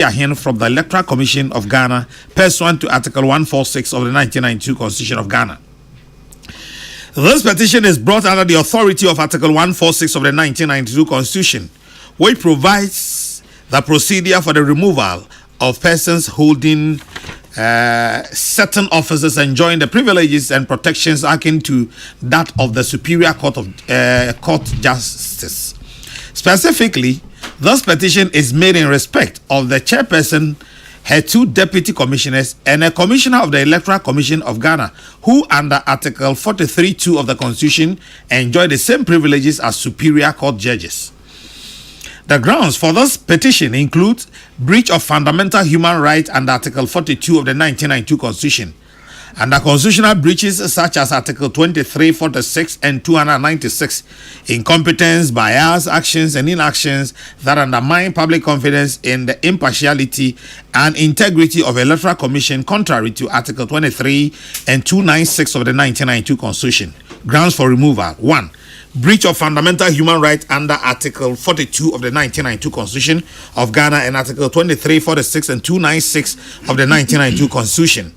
Ahin from the Electoral Commission of Ghana, pursuant to Article 146 of the 1992 Constitution of Ghana. This petition is brought under the authority of Article 146 of the 1992 Constitution, which provides the procedure for the removal of persons holding certain offices enjoying the privileges and protections akin to that of the Superior Court of Court Justice. Specifically, this petition is made in respect of the chairperson, her two deputy commissioners, and a commissioner of the Electoral Commission of Ghana, who under Article 43(2) of the Constitution enjoy the same privileges as Superior Court judges. The grounds for this petition include breach of fundamental human rights under Article 42 of the 1992 Constitution, and the constitutional breaches such as Article 23, 46, and 296, incompetence, bias, actions, and inactions that undermine public confidence in the impartiality and integrity of Electoral Commission, contrary to Article 23 and 296 of the 1992 Constitution. Grounds for removal: 1. Breach of fundamental human rights under Article 42 of the 1992 Constitution of Ghana and Article 23, 46, and 296 of the 1992 Constitution.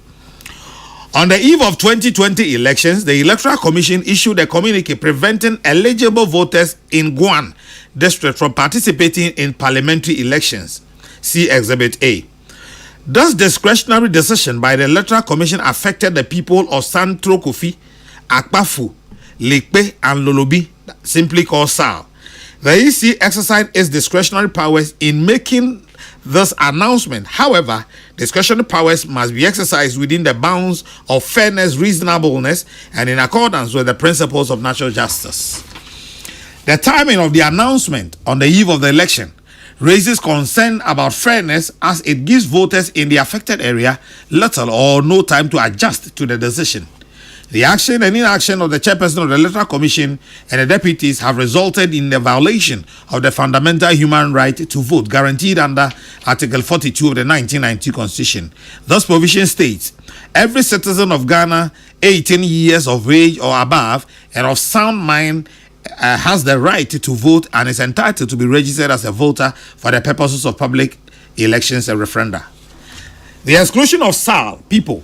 On the eve of 2020 elections, the Electoral Commission issued a communique preventing eligible voters in Guan district from participating in parliamentary elections. See Exhibit A. This discretionary decision by the Electoral Commission affected the people of Santro Kofi, Akpafu, Lekpe, and Lolobi, simply called SAL. The EC exercised its discretionary powers in making this announcement. However, discretionary powers must be exercised within the bounds of fairness, reasonableness, and in accordance with the principles of natural justice. The timing of the announcement on the eve of the election raises concern about fairness, as it gives voters in the affected area little or no time to adjust to the decision. The action and inaction of the chairperson of the Electoral Commission and the deputies have resulted in the violation of the fundamental human right to vote guaranteed under Article 42 of the 1992 Constitution. This provision states, every citizen of Ghana 18 years of age or above and of sound mind has the right to vote and is entitled to be registered as a voter for the purposes of public elections and referenda. The exclusion of SAL people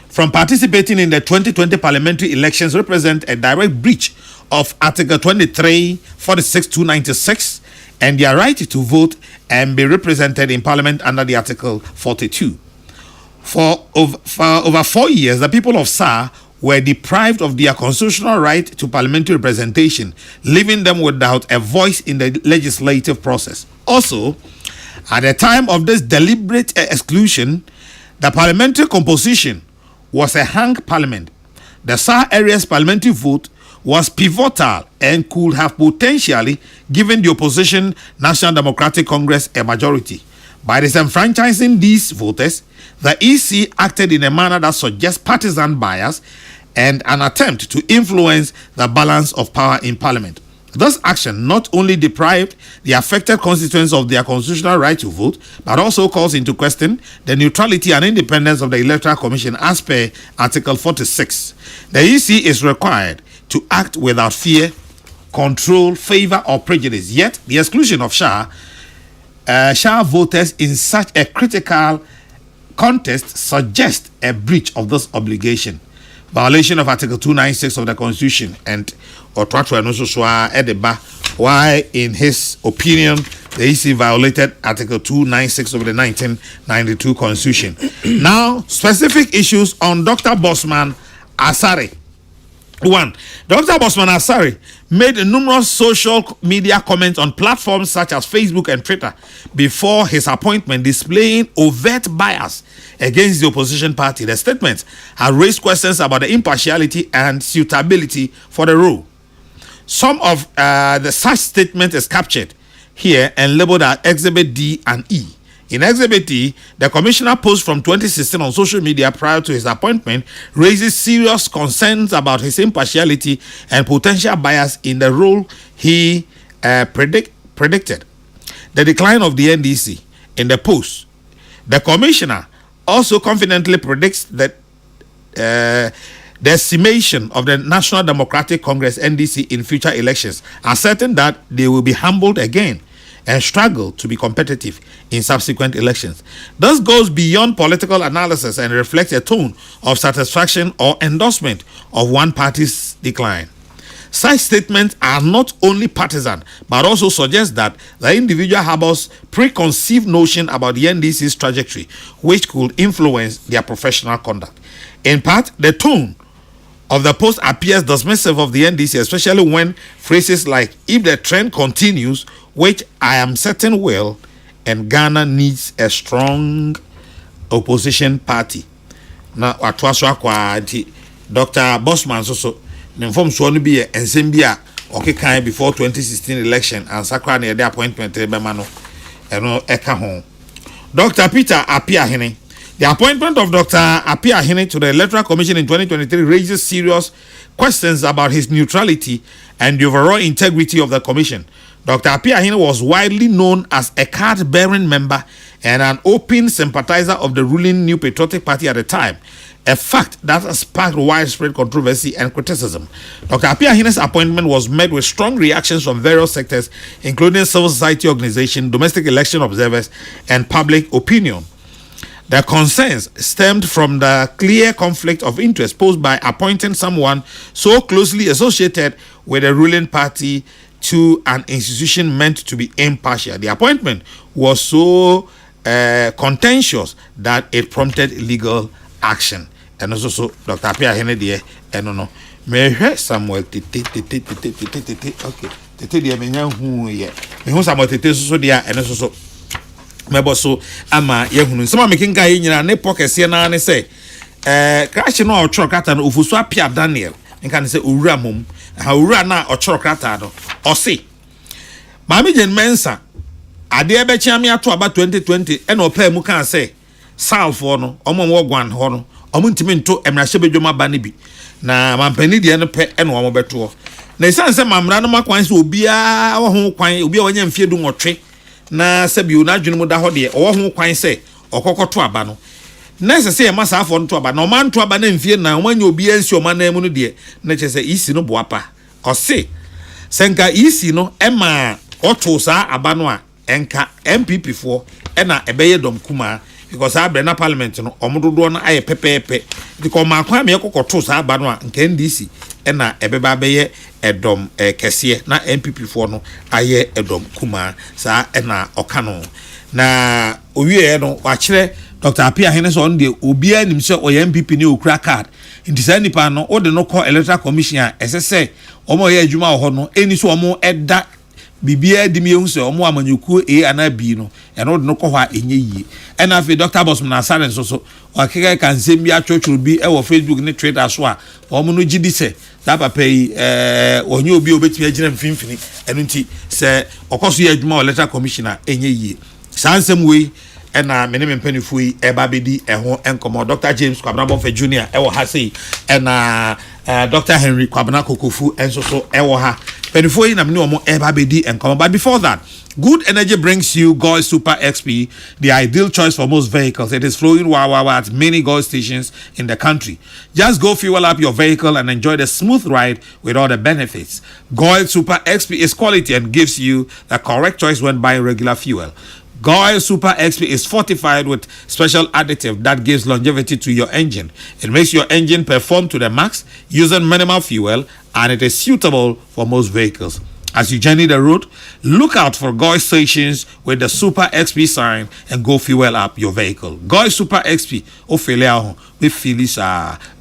from participating in the 2020 parliamentary elections represent a direct breach of Article 23, 46, 296 and their right to vote and be represented in Parliament under the Article 42. For over 4 years, the people of SAR were deprived of their constitutional right to parliamentary representation, leaving them without a voice in the legislative process. Also, at the time of this deliberate exclusion, the parliamentary composition was a hung parliament. The SAR area's parliamentary vote was pivotal and could have potentially given the opposition National Democratic Congress a majority. By disenfranchising these voters, the EC acted in a manner that suggests partisan bias and an attempt to influence the balance of power in parliament. This action not only deprived the affected constituents of their constitutional right to vote, but also calls into question the neutrality and independence of the Electoral Commission as per Article 46. The EC is required to act without fear, control, favor, or prejudice. Yet, the exclusion of SHA voters in such a critical contest suggests a breach of this obligation. Violation of Article 296 of the Constitution and why, in his opinion, the EC violated Article 296 of the 1992 Constitution. Now, specific issues on Dr. Bosman Asare. 1. Dr. Bosman Asare made numerous social media comments on platforms such as Facebook and Twitter before his appointment, displaying overt bias against the opposition party. The statements have raised questions about the impartiality and suitability for the role. Some of the such statement is captured here and labeled as Exhibit D and E. In Exhibit D, the commissioner post from 2016 on social media prior to his appointment raises serious concerns about his impartiality and potential bias in the role he predicted. The decline of the NDC. In the post, the commissioner also confidently predicts that decimation of the National Democratic Congress NDC in future elections, asserting that they will be humbled again and struggle to be competitive in subsequent elections. This goes beyond political analysis and reflects a tone of satisfaction or endorsement of one party's decline. Such statements are not only partisan, but also suggest that the individual harbors preconceived notion about the NDC's trajectory, which could influence their professional conduct. In part, the tone of the post appears dismissive of the NDC, especially when phrases like, if the trend continues, which I am certain will, and Ghana needs a strong opposition party. Now, Dr. Bosman so the form so no be ensembia okay kind before 2016 election and sakra na the appointment rebema no eno eka ho. Dr. Peter Apiahene. The appointment of Dr. Apiahene to the Electoral Commission in 2023 raises serious questions about his neutrality and the overall integrity of the commission. Dr. Apiahene was widely known as a card-bearing member and an open sympathizer of the ruling New Patriotic Party at the time, a fact that has sparked widespread controversy and criticism. Dr. Apiahene's appointment was met with strong reactions from various sectors, including civil society organizations, domestic election observers, and public opinion. The concerns stemmed from the clear conflict of interest posed by appointing someone so closely associated with the ruling party to an institution meant to be impartial. The appointment was so contentious that it prompted legal action. And also, Dr. Apiahene there, and no, may Samuel okay. Tete dear menya hu ye. Me hu Samuel tete so there and also mebo so ama ye hunu. Some making guy nyina ne pocket se na ne say crash no otro krata no ofusu apia Daniel. Nka ne say owura mom. Ha owura na otro krata no. O say Mami Jen Mensa ade ebe chiame ato aba 2020 e no pa mu kan say Salfo no omo wo gwan ho no omo ntimi nto emrahye bedwoma ba ne bi na mampani de no pe e no omo beto na isan se mamra no makwan se obia wo ho kwan obia wanya mfie du nwotwe na sabi una adwene mu da ho de wo ho kwan se okokoto aba no na se se ma safo nto aba na o man to aba na mfie na wanya obia nsi o man na mu no de na che se isi no boapa o se senka isi no ema oto sa aba no a enka MPP for ena ebeye dom kuma because I na parliament no omododo na aye pepepe because makwa me ekokoto sa aba no a nka NDC ena ebeba beye edom kese na MPP for no aye edom kuma sa ena okano na owie no wa kire Dr. Apiahene so on de obia nim se oye MPP ni okura card nti sa nipa no o de no call electoral commission a esese omo ye adwuma ho no eni so omo eda bibia di mi ehun se omo amanyoku ana bi no eno de no kɔ hɔ a enye yie ɛna afi Dr. Bosman Asare so wakeka kan nsɛm bi atwotworo bi ɛwɔ Facebook ne Twitter so a omo no gidi se da papa yi onye obi obetimi agyina mfimfini ɛno nti sɛ ɔkɔso yɛ adwuma electoral commissioner enye yie saa nsɛm wei ɛna mene mpanifo yi ɛba bedi ɛho enkomo Dr. James Kwabena Bonfa Jr. ɛwɔ ha sei ɛna Dr. Henry Kwabena Kokofu enso so ɛwɔ ha penifo yi na mene omo ɛba bedi enkomo. But before that, Good Energy brings you Goil Super XP, the ideal choice for most vehicles. It is flowing wow at many Goil stations in the country. Just go fuel up your vehicle and enjoy the smooth ride with all the benefits. Goil Super XP is quality and gives you the correct choice when buying regular fuel. Goil Super XP is fortified with special additive that gives longevity to your engine. It makes your engine perform to the max using minimal fuel, and it is suitable for most vehicles. As you journey the road, look out for Goil stations with the Super XP sign and go fuel up your vehicle. Goil Super XP, Ophelia, with Phyllis,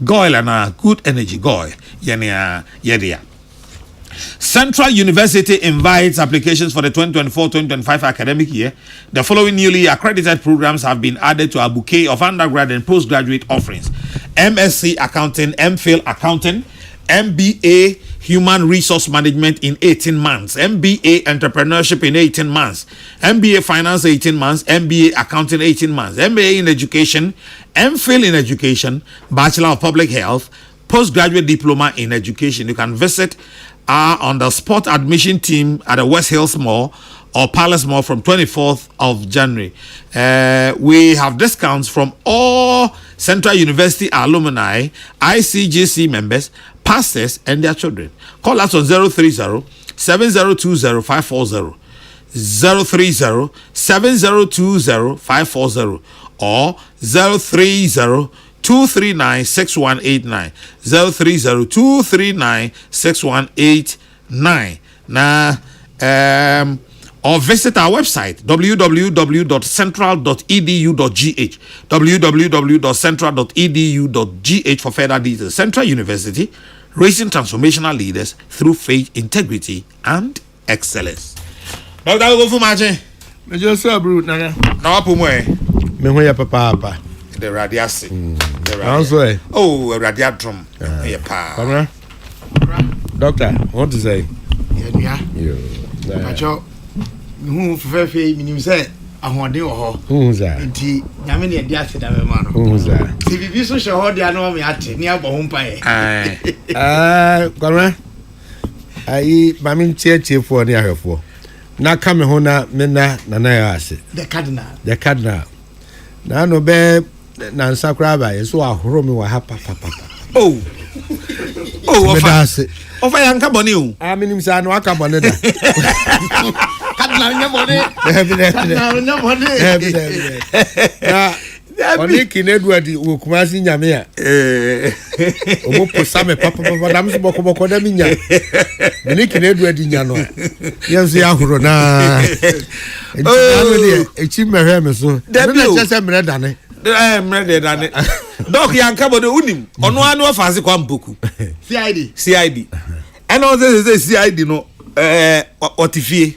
Goil and Good Energy Goil, Yedia. Central University invites applications for the 2024-2025 academic year. The following newly accredited programs have been added to a bouquet of undergrad and postgraduate offerings: MSc Accounting, MPhil Accounting, MBA Human Resource Management in 18 months, MBA Entrepreneurship in 18 months, MBA Finance 18 months, MBA Accounting 18 months, MBA in Education, MPhil in Education, Bachelor of Public Health, Postgraduate Diploma in Education. You can visit on the spot admission team at the West Hills Mall or Palace Mall from 24th of January. We have discounts from all Central University alumni, ICGC members, pastors, and their children. Call us on 030-7020-540, 030-7020-540 or 030-239-6189. 030-239-6189. Now, or visit our website www.central.edu.gh www.central.edu.gh for further details. Central University, raising transformational leaders through faith, integrity, and excellence. Now that will go for magic. Me just so bro na. Now up me Ho ya papa. The radiasi. The radiasi. Oh, a radiatrum. Yeah, pa. Come Doctor, what to say? Yeah. Pacho. Who fefe minim say ahode wo ho. Who za? Nti nyame ne dia ase da me ma no. Who za? Si bibi so hwe ho dia no me ate ni abo ho mpae. Come ai mami ntie fo ne ahwefo. Na ka me ho na me na ya ase. The cardinal. Na no be na nsakra ba yeso ahoro me wa ha papa. Oh, ofa yanka boni o. Minim sa no aka boni da. Cardinal nya boni. Na oni kinedu adi wo kumasi nyame a. Omo posa me papa dam so boko da minya. Ni kinedu adi nya no. Yenso ya horo na. Echi mehwe me so. Na chese mre dane. Mre dane. Doc yanka boni unim. Ono anu afase kwa mpoku. CID. And also say CID no otifie.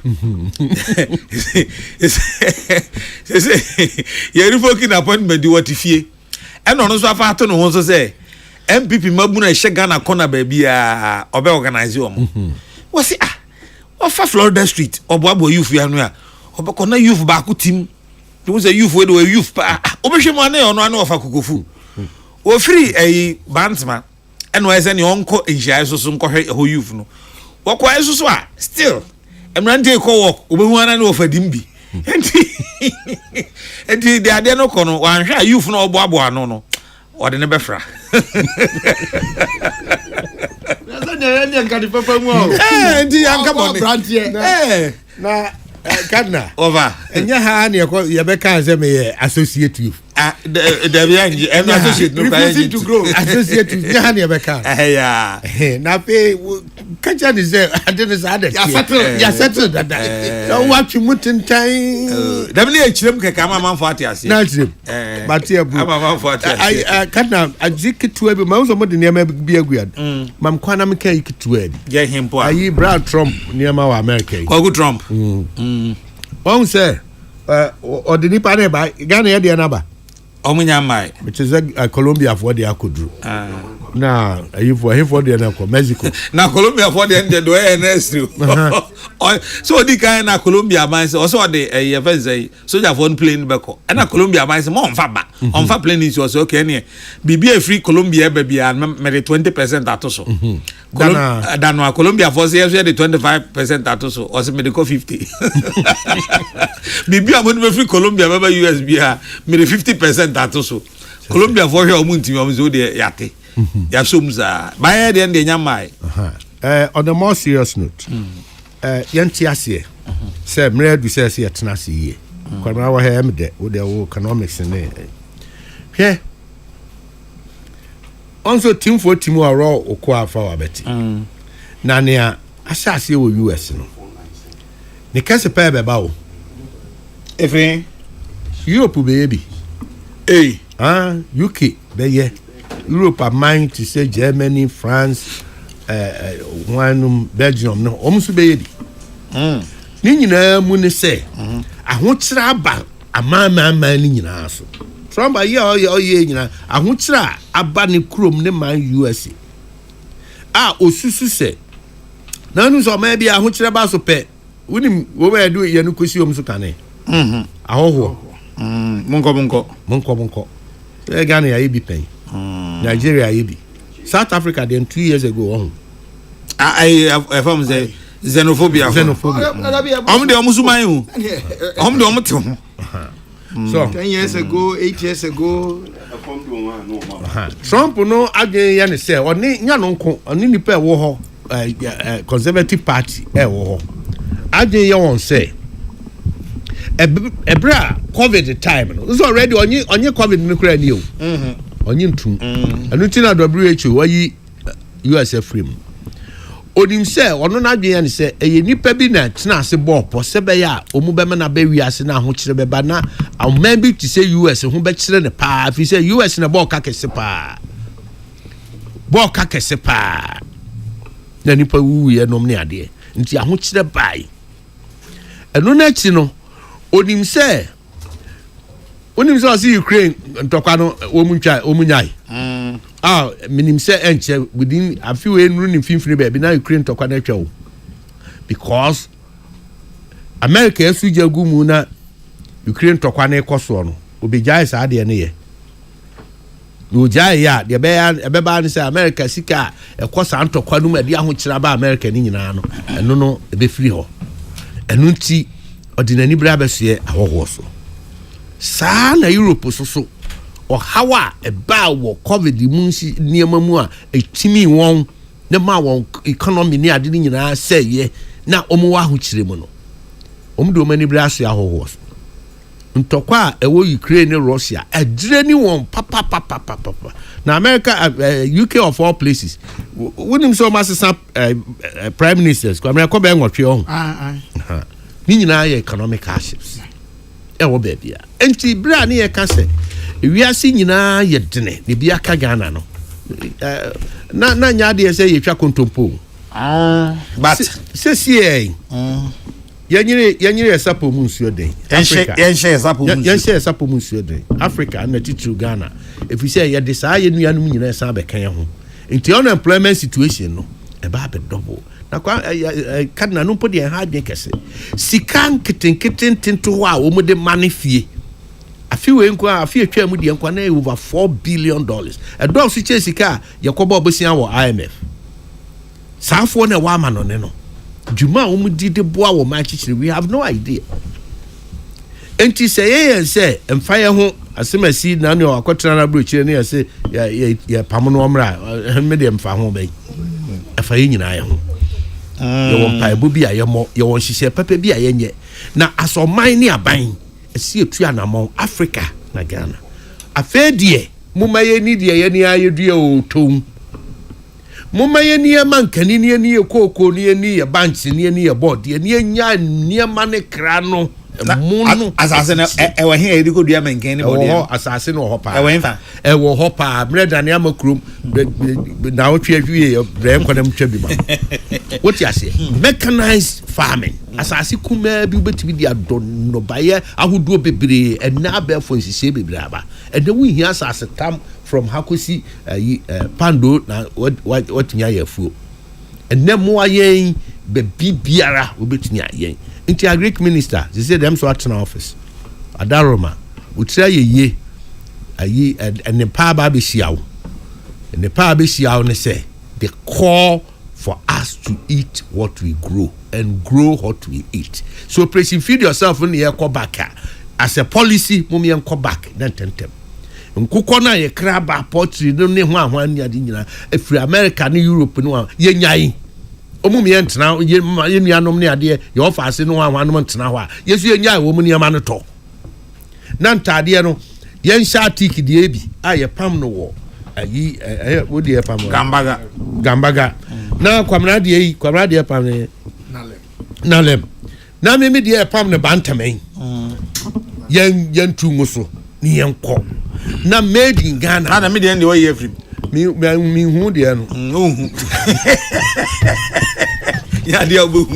You revoking appointment di otifie. And ono so afa to no ho so say MPP mabu na hye Ghana corner ba bia obe organize omo. Wo say ofa Florida Street oboabo youth ya no a obeko na youth ba ko tim. You say youth we do youth pa obehwe mo na ono anu ofa kokofu. O free Bantsma eno ese ne onko enhia so nkɔhwe ho youth no wokɔ eso so a still emrante ko work obehu ana ne ofadim bi enti de ade no kɔ no wanhwe youth no oboabo ano no ɔde ne bɛfra enti yanka bɔne na Cardinal over enya ha na ye be kan say me associate youth the be and associate no refusing to grow associate youth nya ha na ye be kan yeah na pe kacha ni say adene sa that ya settle that no what you mutintan dem na echirem keka ma manfo ate ase na echirem but ya bu ma manfo ate ase I Cardinal ajikitu abi ma so mo de niam bi aguad mam kwana me kan ikitu abi je himpo ayi Brad Trump niam wa America Kokrokoo Trump on say ordinary pane ba Ghana ye de na ba omunya mai which is Colombia for the akodru na for the na Mexico na Colombia for the do NS3 so di kan na Colombia man say also the e fa say soldier for plane beko na Colombia man say mo onfa ba onfa plane is so okay ne bibia free Colombia ba bia me 20% atoso Dano Colombia for say the 25% atoso or say me the 50 bibia mo be free Colombia ba US bia me 50% atoso Colombia for here omunti mo so de yate ya somza by the end nyamai on a more serious note yantiase say mre du say tenase ye kwana wa he mede wo de wo economics ne hwe onso team for team wa ro okọ afa wa beti na ne a asase wo US no ne kase pa be ba wo efre Europe baby UK be ye Europe are mine to say Germany, France, one Belgium no almost be di ni nyina mu ne say ahokyere aba amama ni nyina so Trump aye nyina ahokyere aba ne krom ne man USA osusu say na nu so ma bia ahokyere ba so pe woni wo ba do ye no kosi om so kane ahoho monko Ghana ya bi pen Nigeria yibi South Africa then 2 years ago I from say xenophobia de omusuman hu de omuti so 10 years ago 8 years ago Trump no again ya ne say oni nya no nko oni nipa e wo ho Conservative Party e wo ho again ya won say ebra COVID time no so already onye COVID no kura ni o onye ntum anu ti na WHO wayi USA free mu onim se ono na adwen ya se eye nipa bi na tena ase ball po se be ya omu be na be wi ase na ho kire be ba na maybe to say US ho be kire ne pa fi say US na ball ka kese pa na nipa wu ye nom ne ade nti aho kire bai eno na chi no onim se osi Ukraine ntokwa no omunyai minim se enche within a few enu ni finfini be na Ukraine ntokwa na twa o because America esu jagu mu na Ukraine ntokwa na ekoso no obejai sa ade ne ye no jai ya de be ba ni se America sika ekosa ntokwa no ma de aho kira ba America ni nyina no eno no be free ho enu nti ordinary bra besie ahoho so saa na Europe so hawa eba wo COVID mu niema mu a etimi won na ma won economy ni ade ni nyina seye na omo wa ho kire mu no omo de omani bra so ahoho so ntokwa ewo Ukraine and Russia adire ni won papa na America UK of all places wonim so masesa prime ministers kwa America be nwotwe on ni nyina ye economic hardships ewo bebia enti bra ne ye ka se wiase nyina ye dene ne bia ka Ghana no na nya de se ye twa kontompo but se yanyire sapo mu nsuo den yenhye sapo mu nsuo den Africa na titru Ghana if you say ye de saa ye nuanum nyina sa be kan ho enti unemployment situation no e ba be double na kwa kadna no podi ha adwen kese sikan keten tinto ho a wo mu de manifie afi we nko afi atwa mu de nko na over $4 billion e do so che sika ye koba obosia wo IMF saafo na wa ma no ne no juma wo di de boa wo ma chichire we have no idea enti say ye say emfa ye ho asemasi na ne akotra na brochire ne ye say ye pam no omra me de emfa ho bai afa ye nyina ye ho ye won paibo bi ayemo ye won hihye pepe bi ayenye na asoman ni aban esi etu anamon Africa na Ghana afedie mumaye ni de ye ni ayedue o tom mumaye ni mankani ni ekoko ni ye banks ni ye board ni nya ne kra no munu asase na ewo he edi ko dua mankani ni board ewo asase no hopa ewo hopa breda ne amakrum na otwe ahwie bre nkonam twa bi ma what you say mechanized farming asase kuma bi betimi dia donno baye ahodo bebre ena abefo nsise bebre aba ede wo hia asase tam from hakosi pando na what nya yafuo enne mo ayen be bibiara obetumi ayen inti agric minister they say them so at office adaroma utira ye ayi enne pa ba be siawo enne pa be siawo ne say the call for us to eat what we grow and grow what we eat. So please feed yourself when you come back. As a policy, mummy and come back. Then tentem. Nkukona ye crab potri no ne ho ahwan ya di nyina. If America ni Europe no ye nyai. Omumi entna ye nuanom ne ade ye offer ase no ahwan no ntna ho a. Yesu ye nyai wo mu ne ma no to. Na ntade no ye nsha tiki de ebi a ye pam no wo. Ayi wo de ye pam Gambaga. Na kwamna de pam ne nalem na me de pam ne bantamen yen tunguso ni yen ko na made in Ghana na me de way every me hu de no hu ya de obu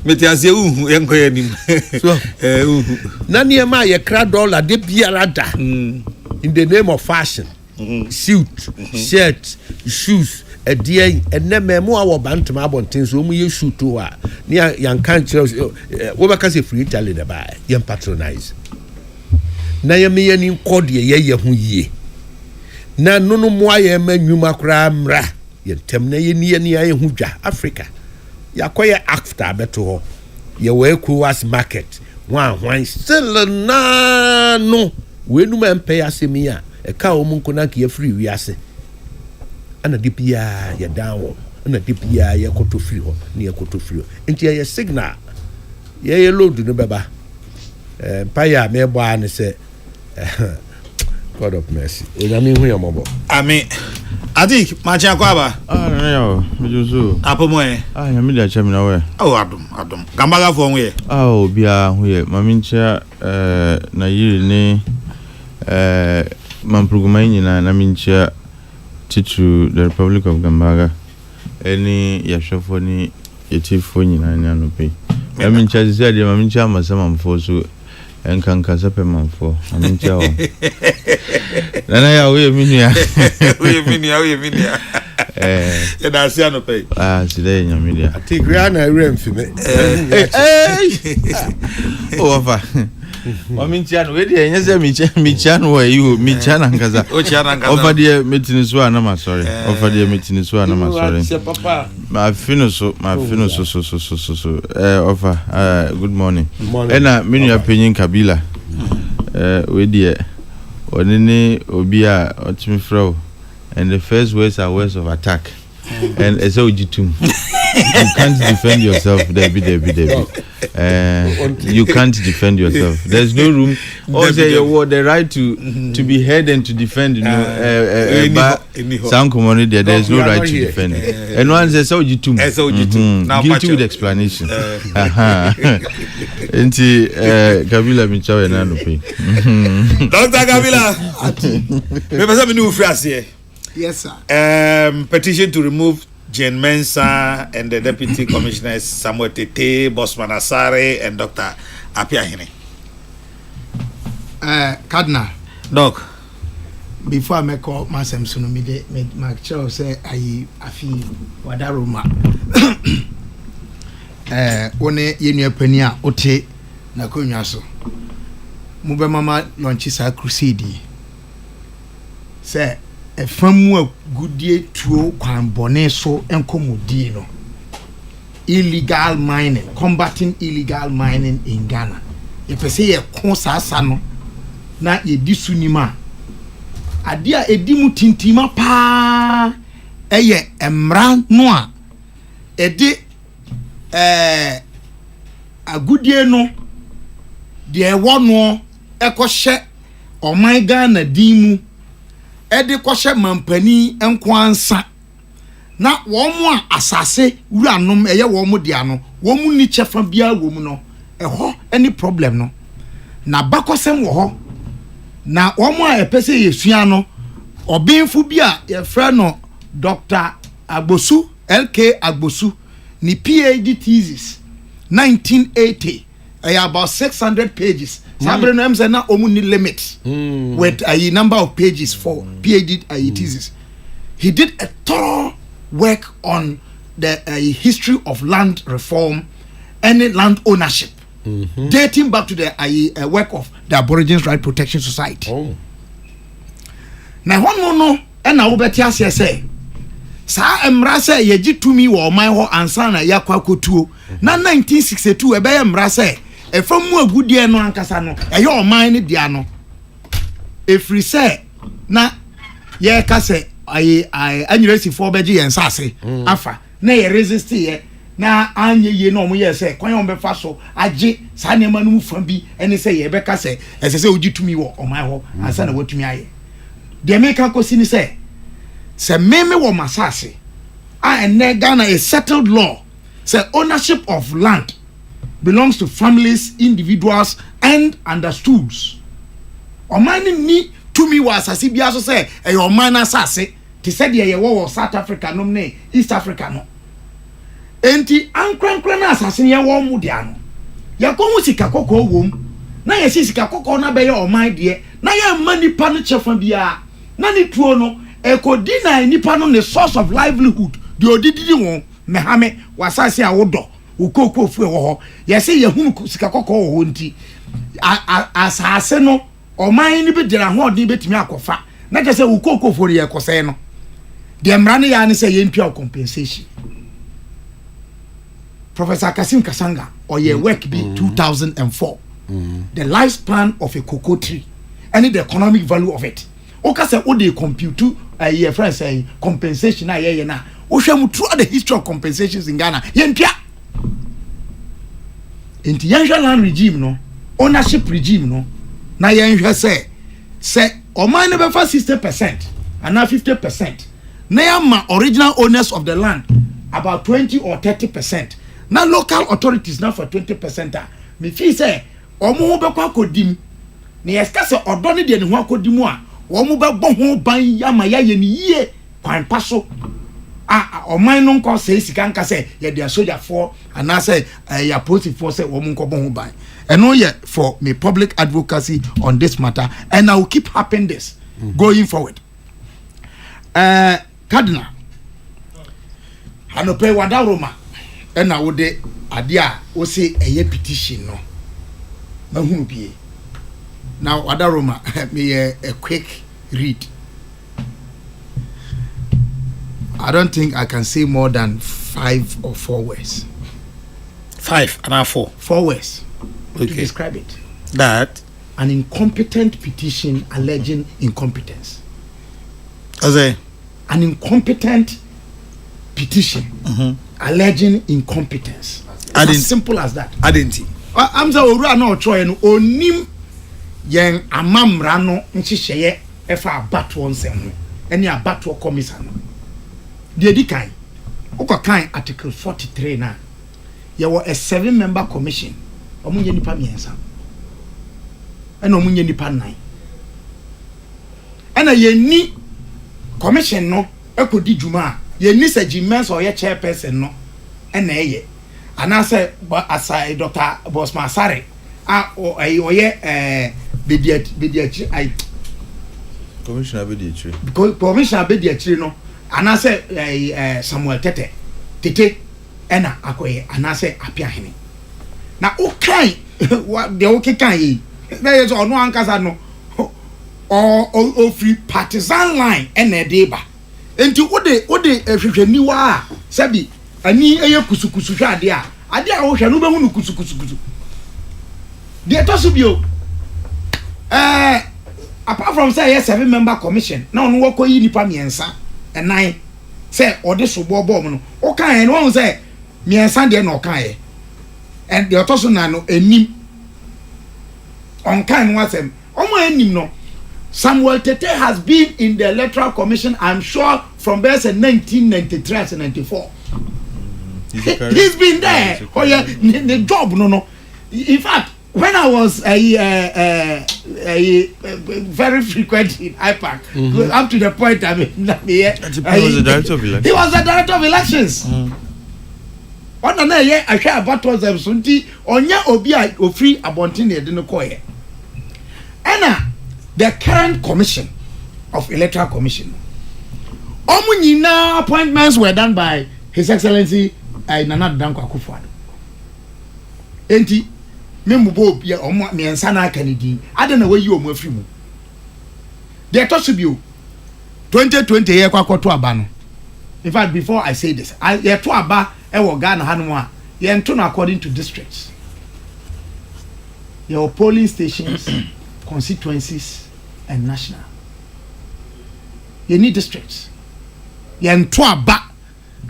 meti ase yen ko yanim so na ne ma ye kra dollar de biara da in the name of fashion suit shirt shoes edie ennememu awo bantam abonten so mu ye shoot to a ne yan kan kire wo beka se free Italy da ba yan patronize na ye me yani nkode ye hu yie na nunu mu aye manwuma kra mra ye tem na ye ni aye hu dwa Africa yakoye after beto ho ye we Kuwas market hwan still na no we nu mempe asemi a e ka o mu nkona ke ye free wi ase ana dipia ya dawo ana dipia ya koto free ho ne ya koto free enti ya signal ye load no beba paya me bo an say God of mercy onyame hu yamobo amen adik macha kwaba na yo mejuso apomoe nyame dia chemi na we adom gambaga fo we bia hu ye mamincha na yiri ni mamprugumai nyina na mincha titu the Republic of Gambaga any yashofo ni yetifo nyina ni anope na mincha zia dia mamincha masama mfo so enkanka sepe manfo mamincha o nana ya we minia ya da sia no pe sile nyamidia atigria na remfime ofa mamincha no we dia nyese micha no wa you micha na ngaza ofa dia metini so na masori ofa dia metini so na masori ma fino so ofa good morning ena menu ya penyin kabila we dia onini obi a otimi fro and the first words are words of attack and as ojitum you can't defend yourself Debbie. You can't defend yourself. There's no room. Also, you the right to be heard and to defend. But some community there's no right to defend. And one says, "So you too." Guilty with explanation. Enti Kabila Michawe na no pay. Dr. Kabila. Me pesa me new phrase here. Yes, sir. Petition to remove Jane Mensah and the Deputy Commissioners Samuel Tete, Bosman Asare, and Dr. Apiahine. Cardinal. Doc. Before I make all my Samson, my child say I feel Wadaruma. One year penia, Ote, Nakunyaso. Mube Mama launches a crusade. Say, a firm good year to Kwan Boneso and Comodino. Illegal mining, combating illegal mining in Ghana. If I say a consa sano, na ye disunima. Adia edimu tintima pa eye emra noa ede agudie no de wono ekwohye oman Ghana dimu ede kwohye mampani enkwansa na womo asase wuranom eye womo dia no womu ni chefa bia womu no eho any problem no na bakosem wo ho na womo a epese yesua no obinfu bia ye fra no Dr. Agbosu LK Agbosu ni PhD thesis 1980 about 600 pages sabre no emse na omu ni limit with a number of pages for PhD thesis. He did a thorough work on the history of land reform and land ownership, dating back to the work of the Aborigines Right Protection Society. Now one more no and na wobeti ase say sa emra say yeji tumi wo man ho ansa na yakwa kotuo na 1962 ebe emra say efamu agudie no ankasa no eye o man ne dia no efri say na ye ka say anyiresi for beji ensase afa na ye resist ye na anye ye no mo ye say kwan on befa so age sa ne manu fa bi ene say ye beka say ese say oji tumi wo o man ho ansa na watumi aye de meka kosi ni say se meme wo masase and Ghana a settled law say ownership of land belongs to families, individuals and understools. Omani ni tumi wa asase bia so say e your man asase ti said ye wo South Africa no ne East Africa no enti ankrankran na asase ye wo mu dia no ya ko hu sika kokko wom na ye sika kokko na be ye oman de na ye mani pa no chefa bia na ni tuo no ekodina nipa no the source of livelihood the odididi won mehame wasase a wodo ukoko fu wo ho ye se ye hu sika kokko wo nti asase no oman ni be dira ho odin betimi akofa na je se ukoko fu ye kose no de mrane ya ne se ye mpia compensation. Professor Kasim Kasanga or ye work be 2004 the lifespan of a cocoa tree and the economic value of it. Oka say o dey compute a friend say compensation na ye na o hwam throughout the history of compensations in Ghana ye mpia Inti yɛnhwɛ land regime no, ownership regime no, na yɛnhwɛ sɛ ɔman no bɛfa 60% and now 50%. Na yɛma original owners of the land about 20 or 30%. Na local authorities now for 20%. Me feel say ɔmo ho bɛkɔ akɔdim. Na yɛska sɛ ɔdɔ ne deɛ ne ho akɔdim a ɔmo bɛbɔ ho ban yama yɛyɛ ne yie kwan pa so. Ɔman no nkɔ sɛ sika nka sɛ yɛde asogyafoɔ anaasɛ yɛ apolisifoɔ sɛ wɔn nkɔbɔ ho ban. Ɛno yɛ for me public advocacy on this matter, and I will keep happening this going forward. Cardinal anope wadaroma ɛna wode ade a wo se ɛyɛ petition no mahunu bie. Now wadaroma me a quick read. I don't think I can say more than 5 or 4 words. 5 and 4. 4 words Okay. to describe it. That An incompetent petition alleging incompetence. as An incompetent petition alleging incompetence. As simple as that. identity. I'm saying owura na otro no onim yen amamra no nhyehyeye efa abato nsem ho ene abato commission no de di kan ukokan article 43 na ye were a 7-member commission omunye nipa miensa ene omunye nipa 9 ene ye ni commission no ekodi djuma ye ni sagimens or ye chairperson no ene eye anase asai Dr. Bosman Sare oye bediatri ai Commissioner Bediatri. Commissioner Bediatri no anase Samuel Tete ena akoye anase Apiahene na okai de okekan yi na yeso ono ankasa no o free partisan line ena deba enti wode hwehwaniwa a sabi ani eye kusukusu hwa ade a wo hwa no behu no kusukusu de to so bio apart from say 7-member commission na ono wako yi nipa miensa enan say ode so bobo no o kan no say miensa de na o kan ye and the to so na no enim on kan no asem omo enim no Samuel Tete has been in the electoral commission, I'm sure, from best 1993 to 94. He's been there. Oh yeah, the job no. In fact, when I was very frequent in IPAC, up to the point I mean, he was the director of elections. He was the director of elections. What na ye I share about was sunti onya obi a ofri abontin e de no koye. Ena the current commission of electoral commission. Omu nyina appointments were done by His Excellency Nana Danko Akufo-Addo. Enti memubo bia omo miensa na kanidi ade na wayi omo afri mu. They touch you 2020 ye kwakoto aba no. In fact, before I say this, ye to aba e wo Ghana hanu a ye nto no according to districts. Your polling stations, constituencies and national. You need districts. You nto aba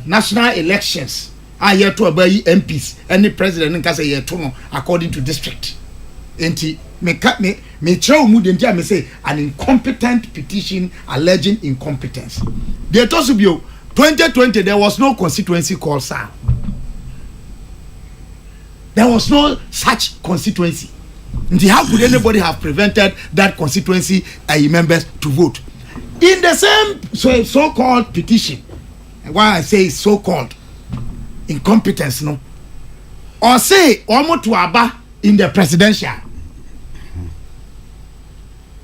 national elections. You to aba MPs, any president nka say you to no according to district. Enti me tell mu de ntia me say an incompetent petition alleging incompetence. They told you 2020 there was no constituency called SAR. There was no such constituency. How could anybody have prevented that constituency members to vote? In the same so-called petition, why I say so-called incompetence, no? Or say Omo to Aba in the presidential.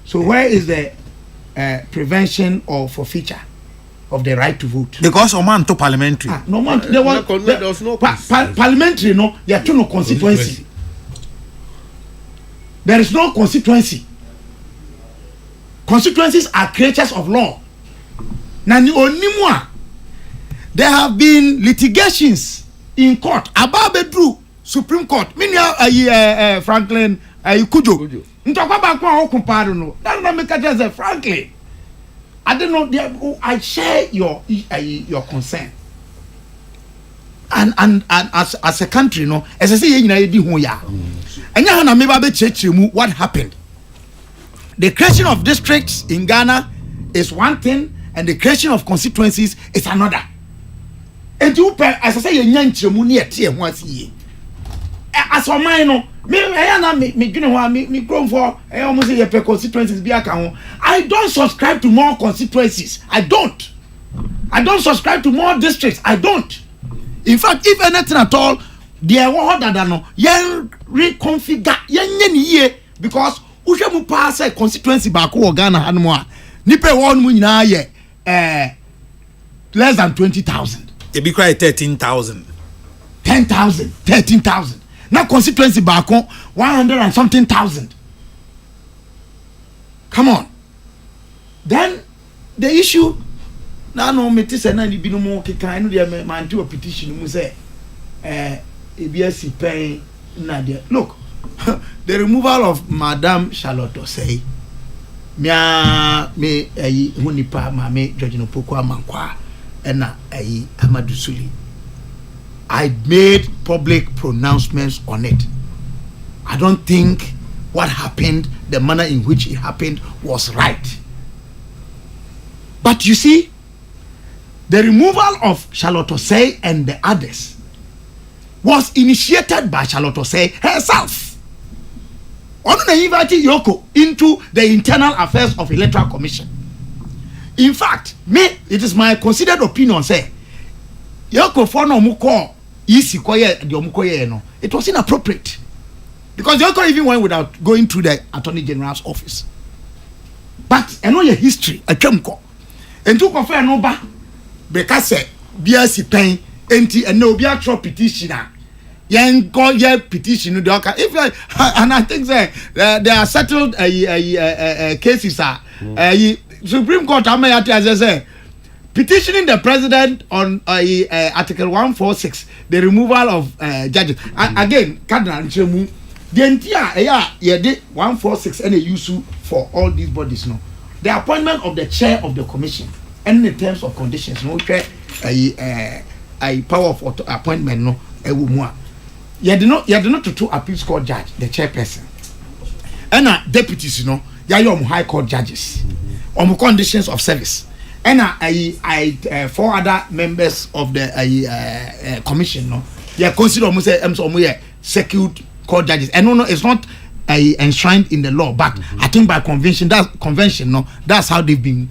So where is the prevention or forfeiture of the right to vote? Because Oman to parliamentary. No man, there was no parliamentary. No, there are no constituency. There is no constituency. Constituencies are creatures of law. Nani onimwa. There have been litigations in court. Ababedru Supreme Court. Minya Franklin Kujo. Ntokwa ba kwa okumpado no. That na make just Franklin. I don't know. I share your concern. and as a country no as I say you know di ho ya enya ha na me ba be chechire mu what happened. The creation of districts in Ghana is one thing and the creation of constituencies is another. And you as I say you nya nchire mu ne ete ho asiye as for mine no me na me dwene ho me grown for almost say your constituencies bi aka ho. I don't subscribe to more constituencies. I don't subscribe to more districts. I don't. In fact, if anything at all, there were that no yen reconfigure yen ye because ushe mu pass a constituency back or Ghana hanmo a nipa won mu nyina ye less than 20,000. It be quite 13,000. 10,000, 13,000. Now constituency back 100 and something thousand. Come on. Then the issue now no me say na bi no mo keka no dey man do a petition mu say EBS pay na there. Look, the removal of Madam Charlotte Osei me hunipa ma me George Nopoko amankwa na Amadou Suli. I made public pronouncements on it. I don't think what happened, the manner in which it happened was right. But you see, the removal of Charlotte Osei and the others was initiated by Charlotte Osei herself. Ona invited Yoko into the internal affairs of Electoral Commission. In fact, it is my considered opinion say Yoko for no muko isi koye the omukoye no. It was inappropriate because Yoko even went without going through the Attorney General's office. But I know your history. I came ko. And to confirm no ba. Because BSC pen enti and no be a petitioner. Yen go ye petition no if and I think say there are settled cases Supreme Court amayati as I say petitioning the president on Article 146 the removal of judges. Again Cardinal Nchemu the entire ye did 146 and a use for all these bodies no. The appointment of the chair of the commission and in terms of conditions no a power of appointment no you do not to appeals court judge the chairperson and deputies no high court judges on conditions of service and four other members of the commission no they consider almost secured court judges and no it's not enshrined in the law but I think by convention no that's how they've been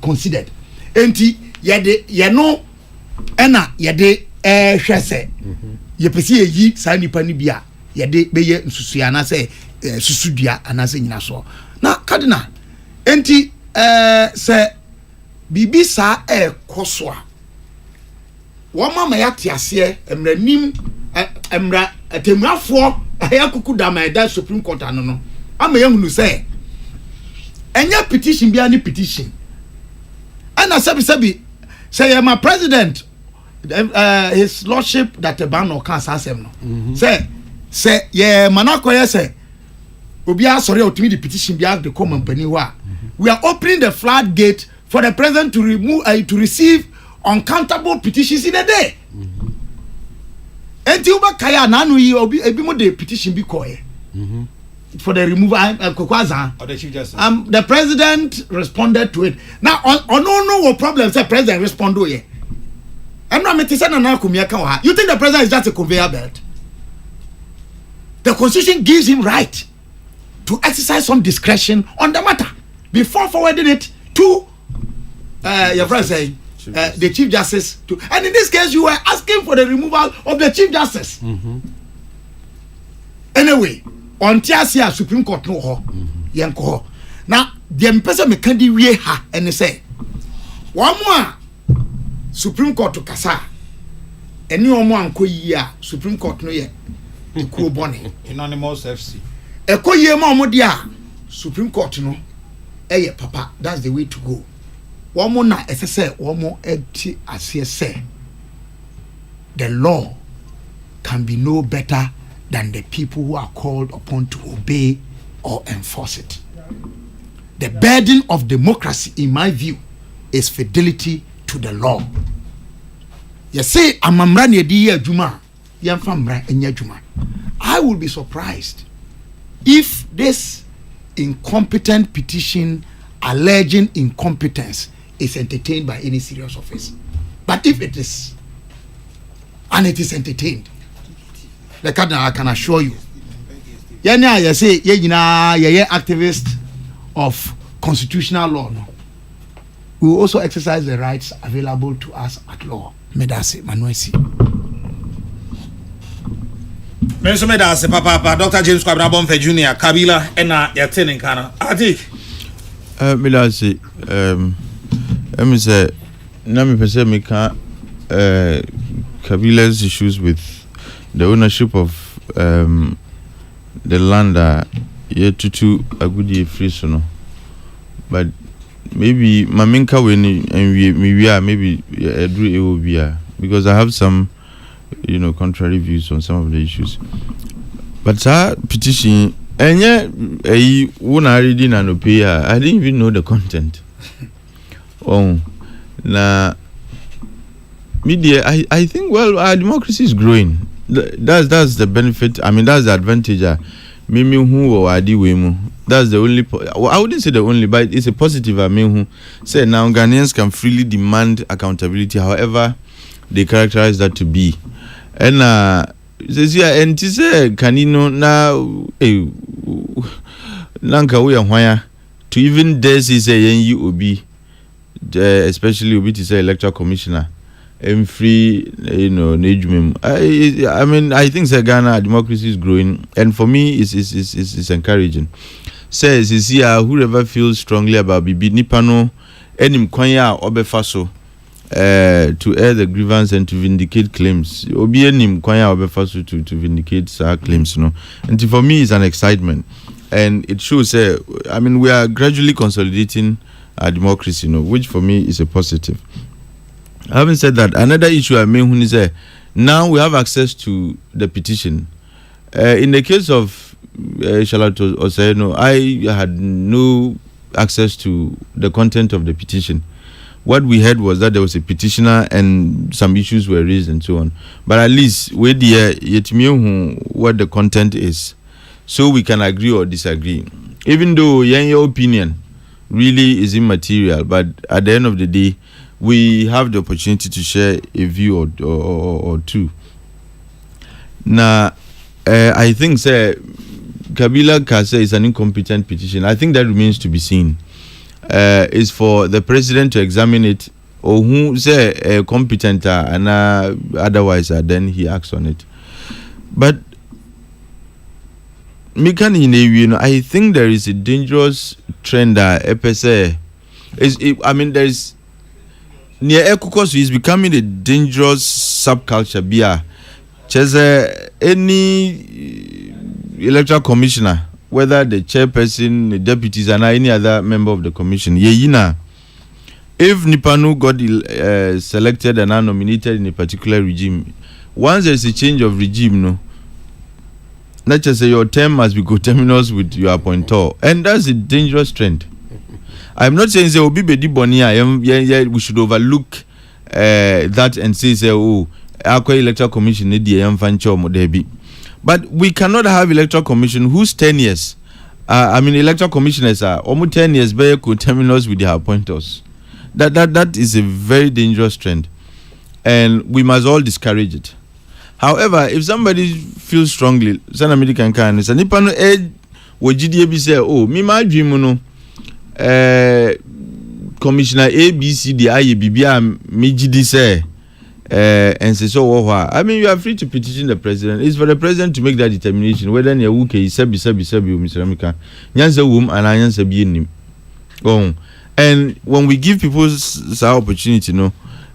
considered. Enti ye no ena ye de hwese ye pese yi sa nipa ni bia ye de beye nsusua na se susudua ana se nyina so na cardinal enti se bibi sa koso a wo mama ya tiase emranim emra atemrafo ayakuku da ma da Supreme Court ano no ama ye hunu se enya petition bia ni petition and sabi say my president his lordship that the ban or cancer asem no say yeah manako yes say obi asori otumi the petition bia the common company wa we are opening the floodgate for the president to remove to receive uncountable petitions in a day enti uba kaya nanu yi obi ebi mo the petition bi koye for the removal Kokwaza of the Chief Justice. The president responded to it. Now no problem say president respond to it. I'm not making sense na kumia. You think the president is just a conveyor belt? The constitution gives him right to exercise some discretion on the matter before forwarding it to your friend saying the Chief Justice to, and in this case you were asking for the removal of the Chief Justice. Anyway, on Tiasia Supreme Court no ho yenko ho na the person me kan di wie ha ene say one more Supreme Court to kasa eni omo anko yi a Supreme Court no ye ekuo bone Anonymous FC ekoyie ma omo dia Supreme Court no eye papa that's the way to go one more na esese one more eti ase say the law can be no better than the people who are called upon to obey or enforce it. The burden of democracy, in my view, is fidelity to the law. You say amamra ne di adwuma yɛmfa mmra ɛnyɛ adwuma. I will be surprised if this incompetent petition alleging incompetence is entertained by any serious office. But if it is, and it is entertained, I can assure you, you say you're activist of constitutional law. No? We will also exercise the rights available to us at law. Medase Manuesi. Menso medase papa Dr. James Kwabena Bonfe Jr. Kabila ena yatene nkana. Ati. Medase me say na me pese me can Kabila's issues with the ownership of the land yet to a good free so no. But maybe maminka when and we are maybe it will be because I have some contrary views on some of the issues. But that petition and yet when I read in an opinion, I didn't even know the content. Oh, now media. I think our democracy is growing. That's the benefit. I mean, that's the advantage. Mimi who or adi wemu. That's the only. I wouldn't say the only, but it's a positive. I mean, who say now Ghanaians can freely demand accountability, however they characterize that to be. And says yeah, and to say canino now nanka we are to even dare say you obi, especially obi to say electoral commissioner. I'm free, I mean, I think Ghana democracy is growing, and for me, it's encouraging. Says is here whoever feels strongly about Bibi Nipano, enim kwanya obefaso, to air the grievance and to vindicate claims. Obi enim kwanya obefaso to vindicate our claims, And for me, it's an excitement, and it shows. I mean, we are gradually consolidating our democracy, which for me is a positive. Having said that, another issue I mean is now we have access to the petition. In the case of Charlotte Oseno, I had no access to the content of the petition. What we heard was that there was a petitioner and some issues were raised and so on. But at least what the content is, so we can agree or disagree. Even though your opinion really is immaterial, but at the end of the day, we have the opportunity to share a view or two. Now, I think Kabila Kase is an incompetent petition. I think that remains to be seen. It's for the president to examine it, or who say competent and otherwise, then he acts on it. But I think there is a dangerous trend that there is. Near Ekokosu is becoming a dangerous subculture. Any electoral commissioner, whether the chairperson, the deputies, and any other member of the commission, if Nipanu got selected and are nominated in a particular regime, once there's a change of regime, not just say your term must be coterminous with your appointor, and that's a dangerous trend. I'm not saying we should overlook that and say our electoral commission but we cannot have electoral commission whose 10 years electoral commissioners are almost 10 years very coterminous with their appointers. That is a very dangerous trend, and we must all discourage it. However, if somebody feels strongly, San American kindness, and if Commissioner ABCD IBBA Mijidi say and say so I mean, you are free to petition the president. It's for the president to make that determination whether you are Mr. Amika Nyansa womb and Nyansa be in him. And when we give people this opportunity,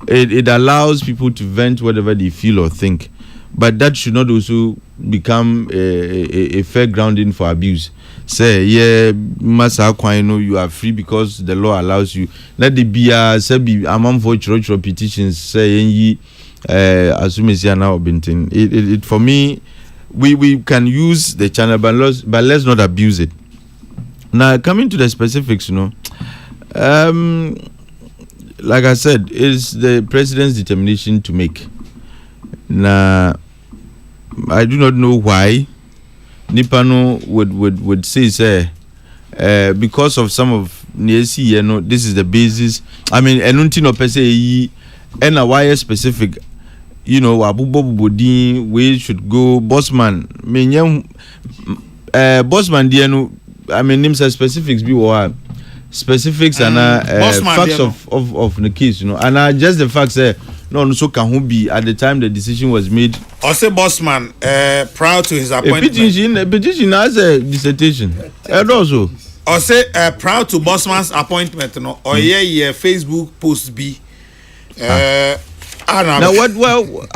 it allows people to vent whatever they feel or think. But that should not also become a fair grounding for abuse. Say, Masa Kwano, you are free because the law allows you. Let the be among for church petitions saying assume now bintin. It for me, we can use the channel, but let's not abuse it. Now coming to the specifics, like I said, it's the president's determination to make. Now, I do not know why Nipano would say because of some of Niesi, this is the basis. I mean, Enuntino per se, and a wire specific, Abu we should go, Bossman, Bossman, I mean, names are specifics, specifics and facts of the case, and just the facts no so can who be at the time the decision was made. Also, Bossman, prior to his appointment, a petition has a dissertation, and also prior to Bossman's appointment, Facebook post be. Now what? Well,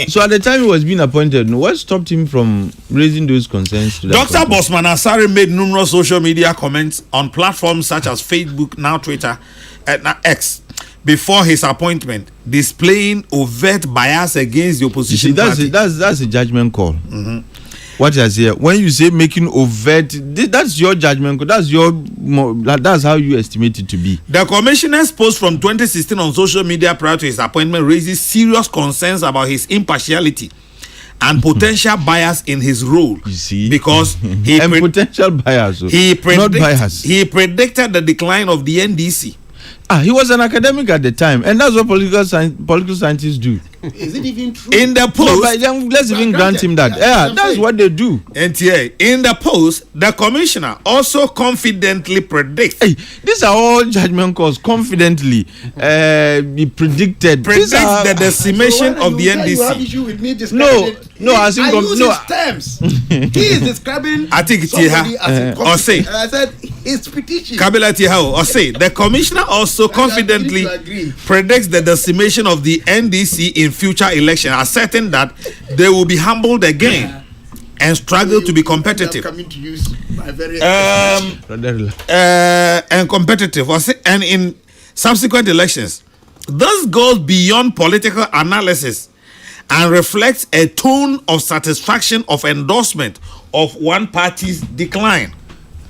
so at the time he was being appointed, what stopped him from raising those concerns to that Dr. Bossman Asare made numerous social media comments on platforms such as Facebook, now Twitter, and now X, before his appointment, displaying overt bias against the opposition party. That's a judgment call. What I say, when you say making overt, that's your judgment call. That's how you estimate it to be. The commissioner's post from 2016 on social media prior to his appointment raises serious concerns about his impartiality and potential bias in his role. You see, because potential bias, not bias. He predicted the decline of the NDC. He was an academic at the time, and that's what political scientists do. Is it even true? In the post, let's even grant him that. Yeah, that's what they do. NTA. In the post, the commissioner also confidently predicts. Hey, these are all judgment calls. Confidently, he predicted the decimation of the NDC. You have issue with me No, I think terms. He is describing. I think it's or say. I said his petition. Kabila Tihao or say the commissioner also confidently predicts the decimation of the NDC in future elections, asserting that they will be humbled again and struggle to be competitive. Coming to use my very and competitive, and in subsequent elections. This goes beyond political analysis and reflects a tone of satisfaction of endorsement of one party's decline.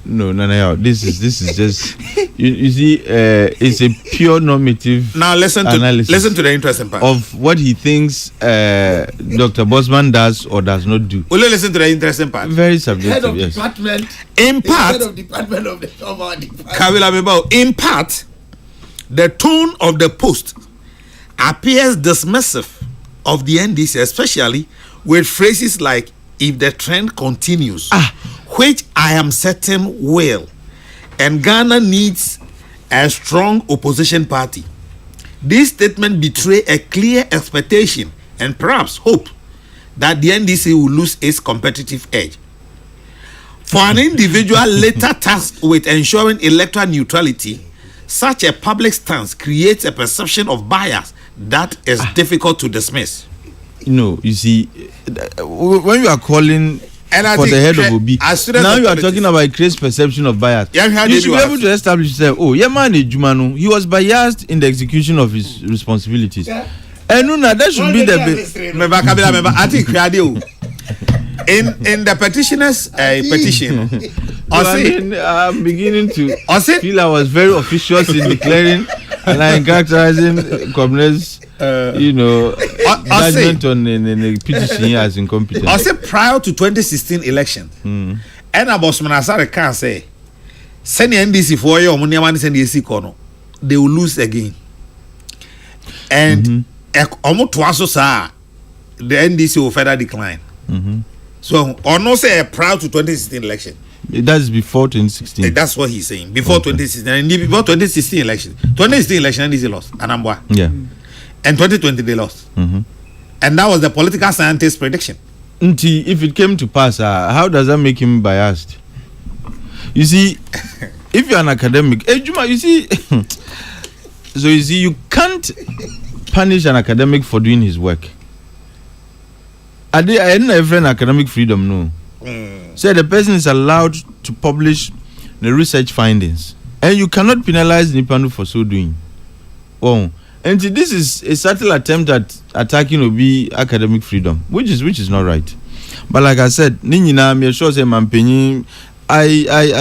No. This is just you see. It's a pure normative. Now listen to the interesting part of what he thinks Dr. Bossman does or does not do. Will you listen to the interesting part? Very subjective. Head of yes. department. In part, head of department of our department. Kabila Mebao. In part, the tone of the post appears dismissive of the NDC, especially with phrases like "if the trend continues." Which I am certain will, and Ghana needs a strong opposition party. This statement betray a clear expectation and perhaps hope that the NDC will lose its competitive edge. For an individual later tasked with ensuring electoral neutrality, such a public stance creates a perception of bias that is difficult to dismiss. You see, when you are calling for the head of Obi, now you are talking about a crazy perception of bias. You should be able to establish that, he was biased in the execution of his responsibilities. And that should be the I think in the petitioner's petition, I'm beginning to feel I was very officious in declaring and I'm characterizing Communist judgment on the petition as incompetent. I say prior to 2016 election, and Bossman Asare can say, send the NDC for you, send the NDC corner, they will lose again. And almost twice the NDC will further decline. So, or no say prior to 2016 election. That's before 2016. That's what he's saying. Before 2016, and before 2016 election, NDC lost, Anambra. Yeah. And 2020 they lost. And that was the political scientist's prediction. If it came to pass, how does that make him biased? You see, if you're an academic, you see, so you see, you can't punish an academic for doing his work. I didn't have academic freedom, no. So the person is allowed to publish the research findings, and you cannot penalize Nipanu for so doing. And this is a subtle attempt at attacking Obi academic freedom, which is not right. But like I said, I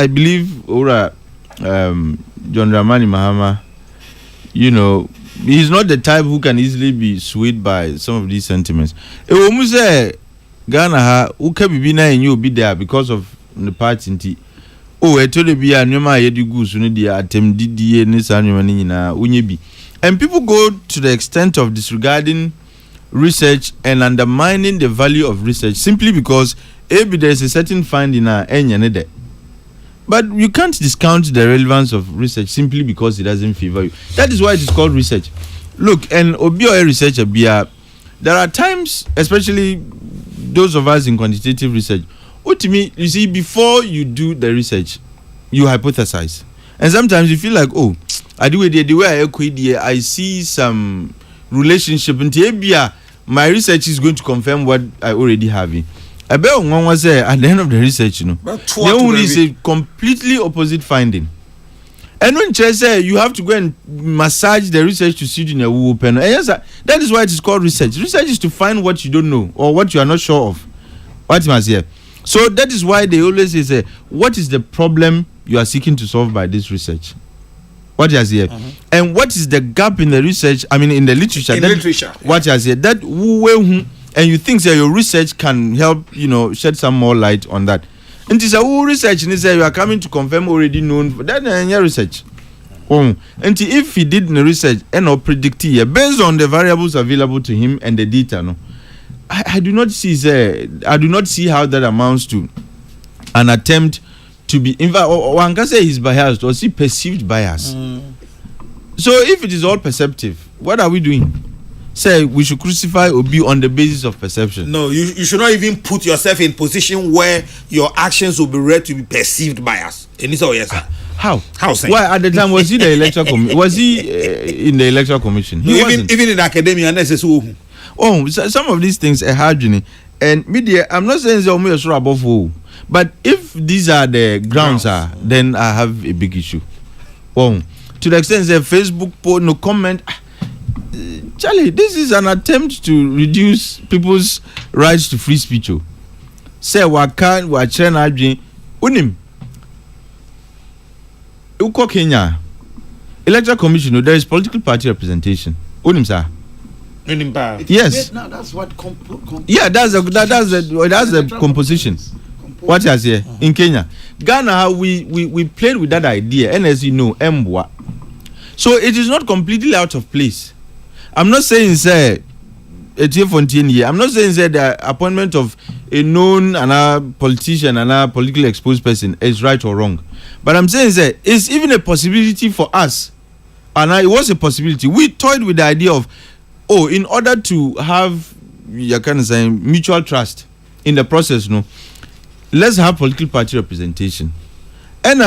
believe John Dramani Mahama you know, he's not the type who can easily be swayed by some of these sentiments. Ghana ha uka bibi na enye obi there because of the party nti. Oh, etole bi anwema ye di gusu no dia atem didie ne sanwema ni nyina unye bi. And people go to the extent of disregarding research and undermining the value of research simply because maybe there is a certain finding enye ne de. But you can't discount the relevance of research simply because it doesn't favor you. That is why it is called research. Look, and Obio researcher there are times, especially those of us in quantitative research, to me, you see, before you do the research, you hypothesize. And sometimes you feel like, oh, I do it the way I see some relationship in my research is going to confirm what I already have. I bet one was at the end of the research, there is a completely opposite finding. And when Che say you have to go and massage the research to see in a open, and yes, that is why it is called research. Research is to find what you don't know or what you are not sure of. What must here? So that is why they always say, what is the problem you are seeking to solve by this research? What is here? And what is the gap in the research? I mean, in the literature. What is here? That and you think that your research can help, shed some more light on that. And it's a research, and you are coming to confirm already known. That your research. And if he did the research and not predict based on the variables available to him and the data, no, I do not see how that amounts to an attempt to be. In fact, one can say he's biased or see perceived bias. So if it is all perceptive, what are we doing? Say we should crucify Obi on the basis of perception. No, you should not even put yourself in position where your actions will be read to be perceived bias. And it's all yes, sir. How? Saying? Why at the time was he the electoral commission? Was he in the electoral commission? He wasn't. Even in academia, necessary. Oh, some of these things are hard, and media. I'm not saying they're more sure above all, but if these are the grounds, then I have a big issue. Oh, to the extent that Facebook post no comment. Charlie, this is an attempt to reduce people's rights to free speech. Say waka wachena adwin unim. Uko Kenya Electoral Commission, there is political party representation. Unim sir. Yes. Now that's what that's the composition. What is here in Kenya? Ghana, we played with that idea, and as you know, Mbwa. So it is not completely out of place. I'm not saying say I'm not saying say the appointment of a known politician and a politically exposed person is right or wrong. But I'm saying say it's even a possibility for us. And it was a possibility. We toyed with the idea of in order to have mutual trust in the process, let's have political party representation. And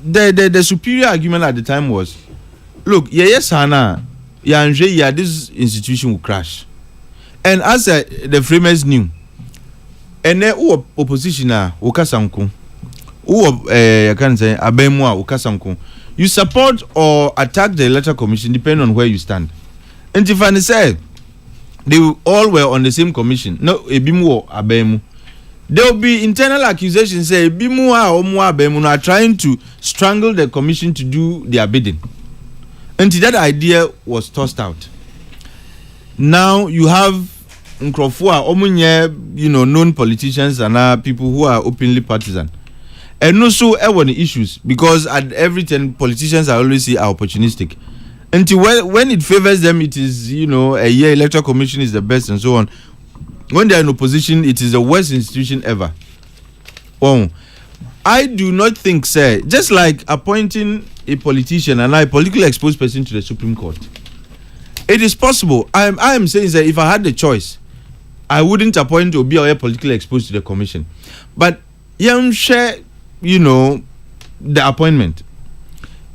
the superior argument at the time was, look, this institution will crash. And as the framers knew, and then opposition Okasanko, you support or attack the electoral commission depending on where you stand. And if I say they all were on the same commission, no ebimu or abemu, there will be internal accusations say ebimu or abemu are trying to strangle the commission to do their bidding. And that idea was tossed out. Now you have Nkrofua, known politicians and people who are openly partisan. And also the issues because at every time politicians are always are opportunistic. Until when it favors them, it is a year electoral commission is the best and so on. When they are in opposition, it is the worst institution ever. I do not think, sir, just like appointing a politician and a politically exposed person to the Supreme Court, it is possible. I am saying that if I had the choice, I wouldn't appoint Obi or politically exposed to the commission. But share, the appointment.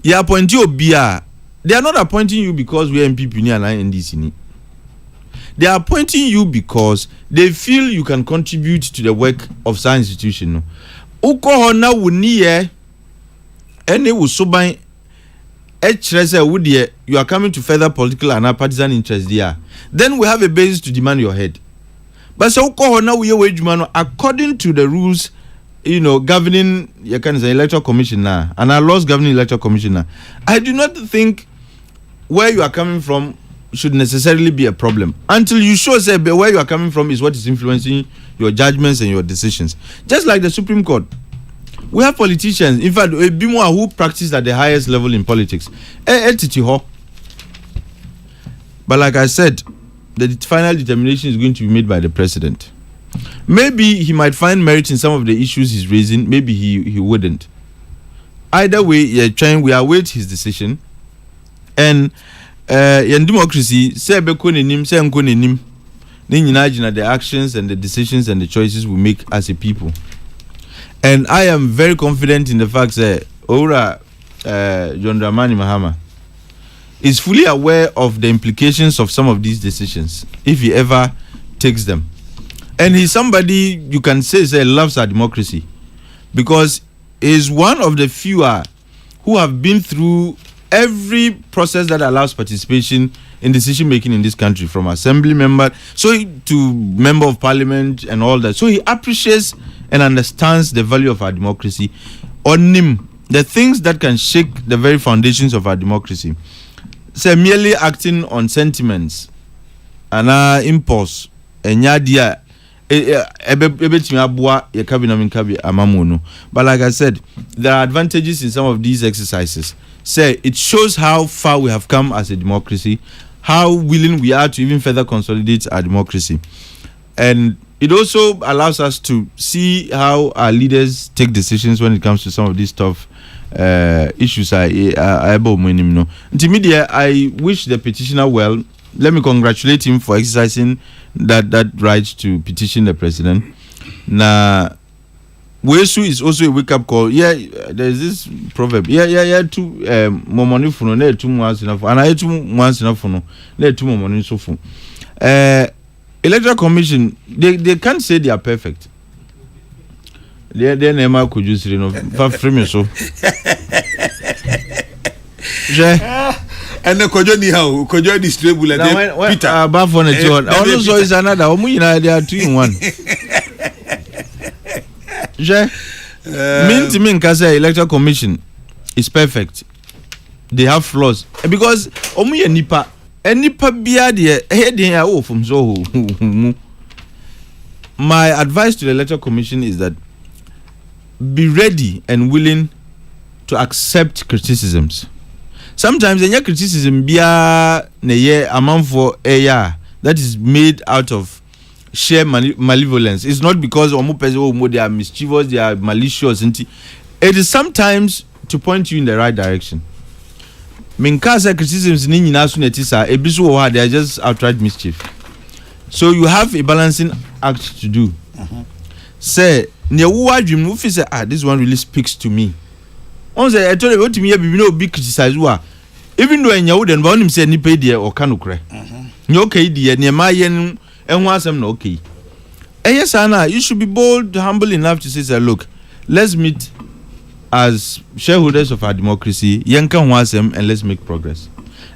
You appoint you Obi. They are not appointing you because we are MPP and NDC. They are appointing you because they feel you can contribute to the work of science institution. Ukohona wuniye ene usoban you are coming to further political and partisan interest there. Then we have a basis to demand your head. But so according to the rules, governing electoral commission now and our laws governing electoral commission now, I do not think where you are coming from should necessarily be a problem until you show say where you are coming from is what is influencing your judgments and your decisions. Just like the Supreme Court, we have politicians, in fact, who practice at the highest level in politics. But like I said, the final determination is going to be made by the president. Maybe he might find merit in some of the issues he's raising. Maybe he wouldn't. Either way, we await his decision. And in democracy, the actions and the decisions and the choices we make as a people. And I am very confident in the fact that Ora John Dramani Mahama is fully aware of the implications of some of these decisions if he ever takes them. And he's somebody you can say loves our democracy, because he's one of the fewer who have been through every process that allows participation in decision making in this country, from assembly member to member of parliament and all that. So he appreciates and understands the value of our democracy. On him, the things that can shake the very foundations of our democracy, say merely acting on sentiments and impulse and yadia. But like I said, there are advantages in some of these exercises. Say it shows how far we have come as a democracy, how willing we are to even further consolidate our democracy, and it also allows us to see how our leaders take decisions when it comes to some of these tough issues. I wish the petitioner well. Let me congratulate him for exercising that right to petition the president. Now, Wesu is also a wake-up call. Yeah, there's this proverb. Two more money for no, 2 months enough, and I 2 months enough for no, 2 more money so for. Electoral Commission, they can't say they are perfect. Their name could use frame so. And the Kojoni how Kojo distribute Peter above for the John. Also is another they are 2 in 1. Mean Kasa Electoral Commission is perfect. They have flaws because omuye nipa bia de heading from so. My advice to the Electoral Commission is that be ready and willing to accept criticisms. Sometimes any criticism bia na ye amount for that is made out of sheer malevolence. It's not because they are mischievous, they are malicious. It is sometimes to point you in the right direction. Minkasa criticisms ni nyina so netisa ebiso they are just outright mischief. So you have a balancing act to do. Say ne wo adwum wo fi say this one really speaks to me. On say I told you to me be no big criticize wa. Even though enya wo den ba onim say nipa die o ka no kure. Nye okay die ne ma ye enhu asem na okay. Yes Anna, you should be bold, humble enough to say look, let's meet as shareholders of our democracy, yanka ho asem, and let's make progress.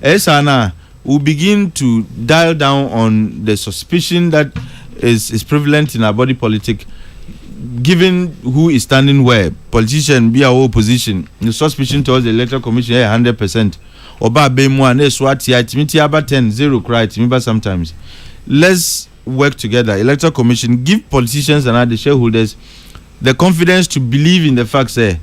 Yes Anna, we'll begin to dial down on the suspicion that is prevalent in our body politic, given who is standing where. Politician be our opposition, the suspicion towards the Electoral Commission 100%. Oba be mo na swati atimiti aba 10-0 cry timiba sometimes. Let's work together. Electoral Commission, give politicians and other shareholders the confidence to believe in the facts that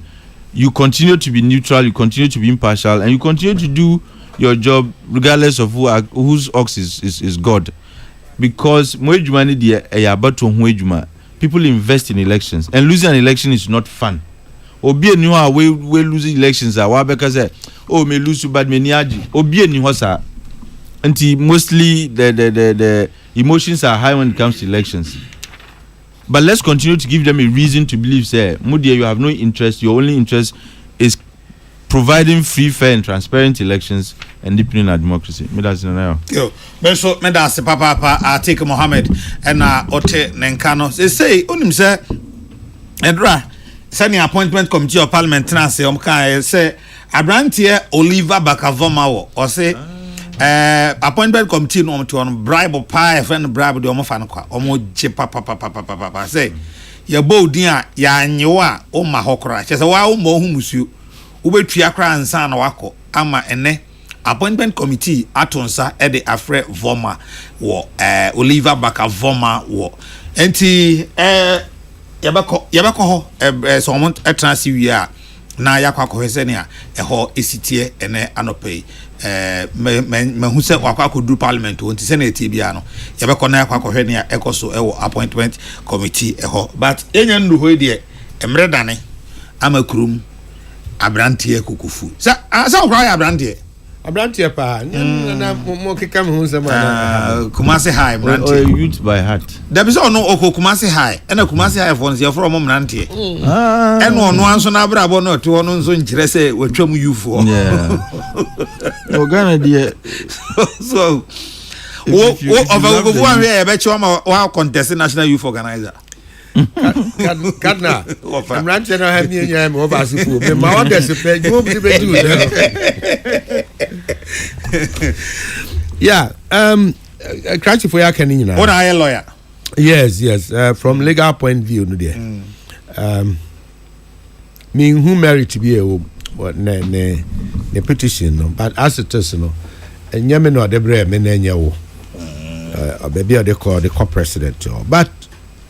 you continue to be neutral, you continue to be impartial, and you continue to do your job regardless of whose ox is God. Because people invest in elections, and losing an election is not fun. Obi eni ho we losing elections are because me lose bad me niaji. Obi eni ho sa. Mostly the emotions are high when it comes to elections. But let's continue to give them a reason to believe, say, Mudia, you have no interest. Your only interest is providing free, fair, and transparent elections and deepening our democracy. Yo, so medase papa take Mohammed and Ote Nenkano. They say, unim say, Edra, sending appointment committee of parliament say, say, Abrantia Oliver Bakavoma or say. Appointment committee no to on bribe pie friend bribe the omofan kwa omo je papa say ya boldin a ya nyewa o ma hokora che say wa o mo hu musu wo betua kra ansa na wako ama ene appointment committee atonsa ede afre Voma wo Oliver Baka Voma wo enti yabako ho so mo etransi wi a na yakwa kohese ne a eho esitie ene anope me hu se wakwa kodu parliament wonti se na etie bia no yabako na yakwa kohwe ne a ekoso ewo appointment committee eho but enya ndu ho de emredane amakurum abrantie kukufu sa okra ya abrantie pa na mo keka me hu se ma Kumasi high or youth by heart there is no Kumasi high and Kumasi high for your from mrantie and one so na brabo no to no nso nkire se watwam youth yeah Ghana dear so of one way e be choma wa contest national youth organizer Kadna, I'm ranting on him and over Sifu. My orders are you won't be do. Yeah, crash for your canina. What are you lawyer? Yes, from legal point of view, no dear. Me who married to be a what ne petition, but as it is, no, and Yemen or Debra Menenyo, baby, they call the co-president, but.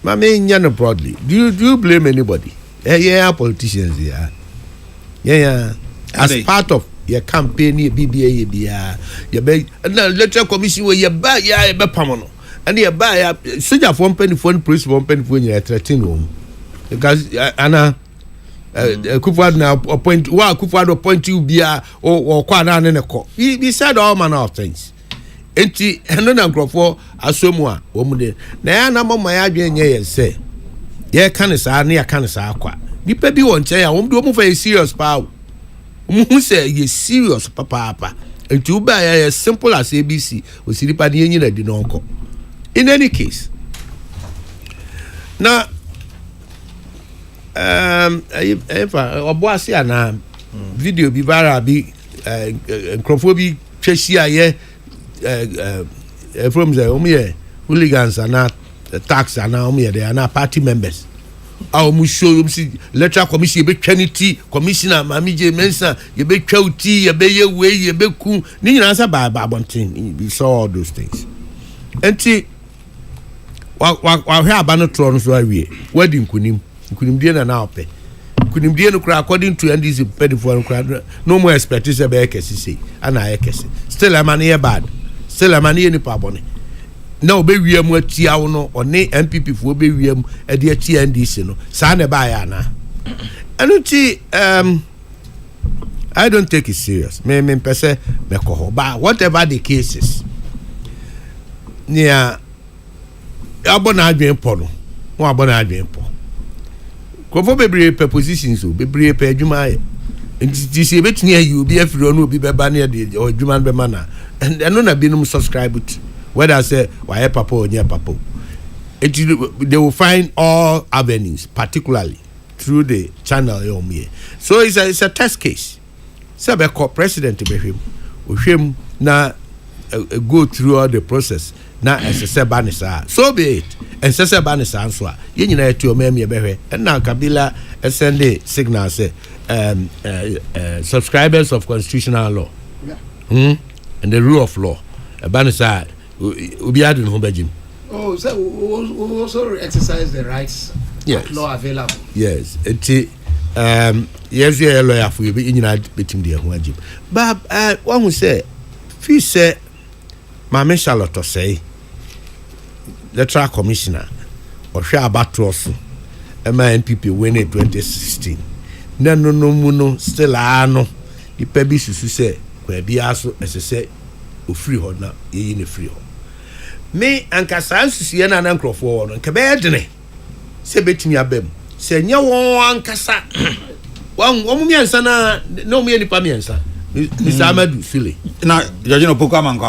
I mean, broadly. Do you blame anybody? Yeah, politicians, yeah. As part of your campaign, BBA, you be electoral commission where you buy, pamono, and you buy soldier for police for when you are 13 home because Anna Kufad now appoint Kufad appoint you be or Kwana and a cop. We said all manner of things. Enti eno na nkrofo asomu a omude na ya na mama ya adwen ye say ye kan saa na ya kan saa kwa nipa bi won che ya omdo mu fa serious pa mu say ye serious papa enti u ba ya simple as ABC osiripa de yin na di no nko in any case na obo ase ana video bi bara bi nkrofo bi twehia ye from the hooligans are not tax and now they are not party members. Our musho see electoral commission be Trinity commissioner Mamije Mensa you be Chouti you be ye way you be cool ni answer by Babontin we saw all those things. And see wa here abano tron so awie wedding kunim die na na ope kunim die no kra according to NDC pedifo kra no more expertise be ekesi say ana ekesi still am an bad. Still a man any pabone. Now be we am atia no or ne MPP for be we am e de atia NDC no. Sa na ba ya na. Anuti I don't take it serious. Me pese me ko ba whatever the cases. Nia abona adwen po no. Mo abona adwen po. Kofo bebre pe positions o bebre pe adwuma ye. Nti se betuni ayi obi afiro no obi beba na de adwuma be mana. And I know na be no subscribe to whether I say why papa or near papa. They will find all avenues, particularly through the channel. So it's a test case. So be call president to be him. We him na go through all the process. Na SSA banisa. So be it. And SSA banisa answer. You know to your meme be and now Kabila send the signal say subscribers of constitutional law. Yeah. And the rule of law. Banisa will be added home bedroom. Oh, so we also exercise the rights of law available. Yes. Yes, you're a lawyer for you, but you're not between the home. But one who say, if say, Mamma Charlotte say, the trial commissioner or share about us, and my NPP win it 2016. No, still I know the pebbles who say, where be also as I say, free hold now, ye in a free hold. Me and Cassan Siena and Uncle for and Cabedene. Say betting your bem. Say, no one Cassa. One woman, sana, no me any pamiensa. Miss Ahmed Philly. Now, Judge Pokaman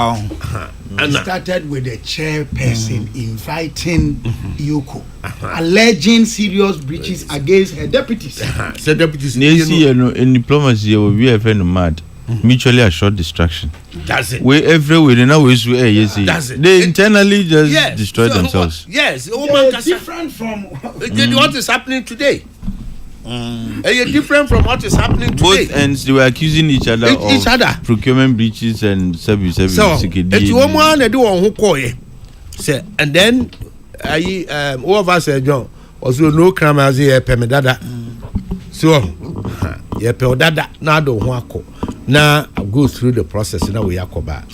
and started with the chairperson inviting Yoko, alleging serious breaches against her deputies. Said deputies, in diplomacy, you will be a friend of mad. Mutually assured destruction. That's it. We everywhere they now is yes. They internally just destroy themselves. Yes, different from what is happening today. different from what is happening today. Both ends they were accusing each other of procurement breaches and service. So it's one they do on who call it. Say and then all of us said John also no crime as a pemedada. So yeah, dada now do wako. Now go through the process now we are back.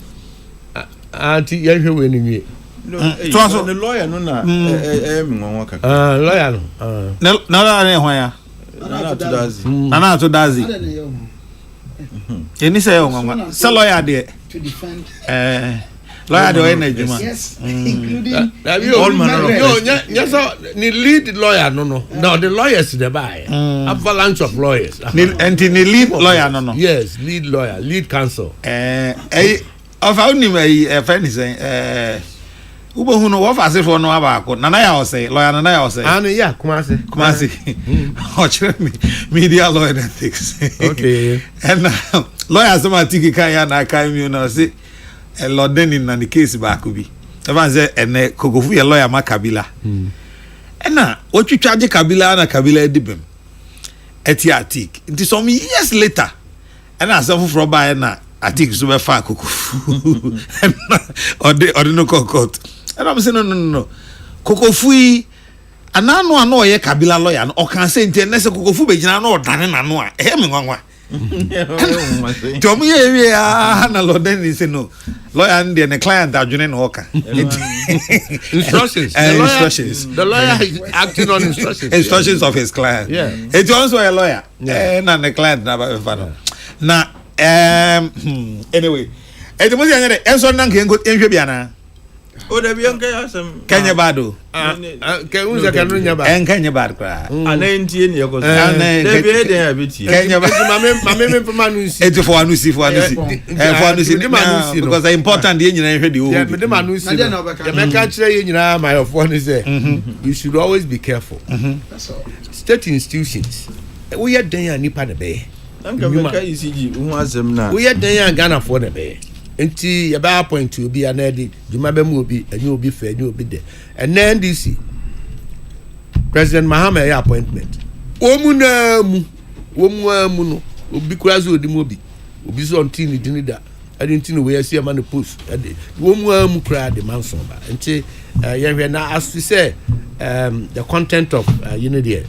Auntie, you winning me. No, the lawyer no na lawyer no where Nana to Dazi. Any say lawyer there to defend lawyer the energy man. Yes, including all manner of yes the lead lawyer no the lawyers the buy avalanche of lawyers and the lead lawyer no yes lead lawyer lead counsel of only my friend is saying Ubo who know what I say for no about Nana I say lawyer Nana I say yeah Kumasi watch media lawyer ethics okay and lawyer some tiki kan na kan you know say a lot then in the case back be even say and Kokrokoo a lawyer ma Kabila and na what you charge Kabila na Kabila dibem etiatik until some years later and as some from by na Atik so be fa Kokrokoo or the no court. And I'm saying no. Kokrokoo ano ye Kabila lawyer no can say nti na se Kokrokoo be gina no dane na no a e me nwanwa. Tom ye na Lord then say no. Lawyer and the client adwene no ka. Instructions. The lawyer is acting on instructions. Instructions of his client. Yeah. It also a lawyer. Na the client na ba fa no. Na anyway. E te mo say anya enso na nke enhwe bia na. Oh, the Bianca has some Kenya Bado. Kenza Kanunya ba. En Kenya Bad cry. Anenti ni yako. The be there a bit. Kenya Bad. Mame for manusi. It for anusi because the important the engineer heard you. Yeah, me the manusi. The me catch you nyina my of one is there. You should always be careful. That's all. State institutions. We are den nipa de be. Anka beka ECG hu asem na. We are den Ghana for de be. Enti ya ba point to be anedi juma be mu obi enyu obi fa enyu obi de and then NDC President Mahama ya appointment omu no obi kurazo odi mu obi so onti ni dinida adi nti no we asia ma no post adi omu kura de manson ba enti ya hwe na as we say the content of there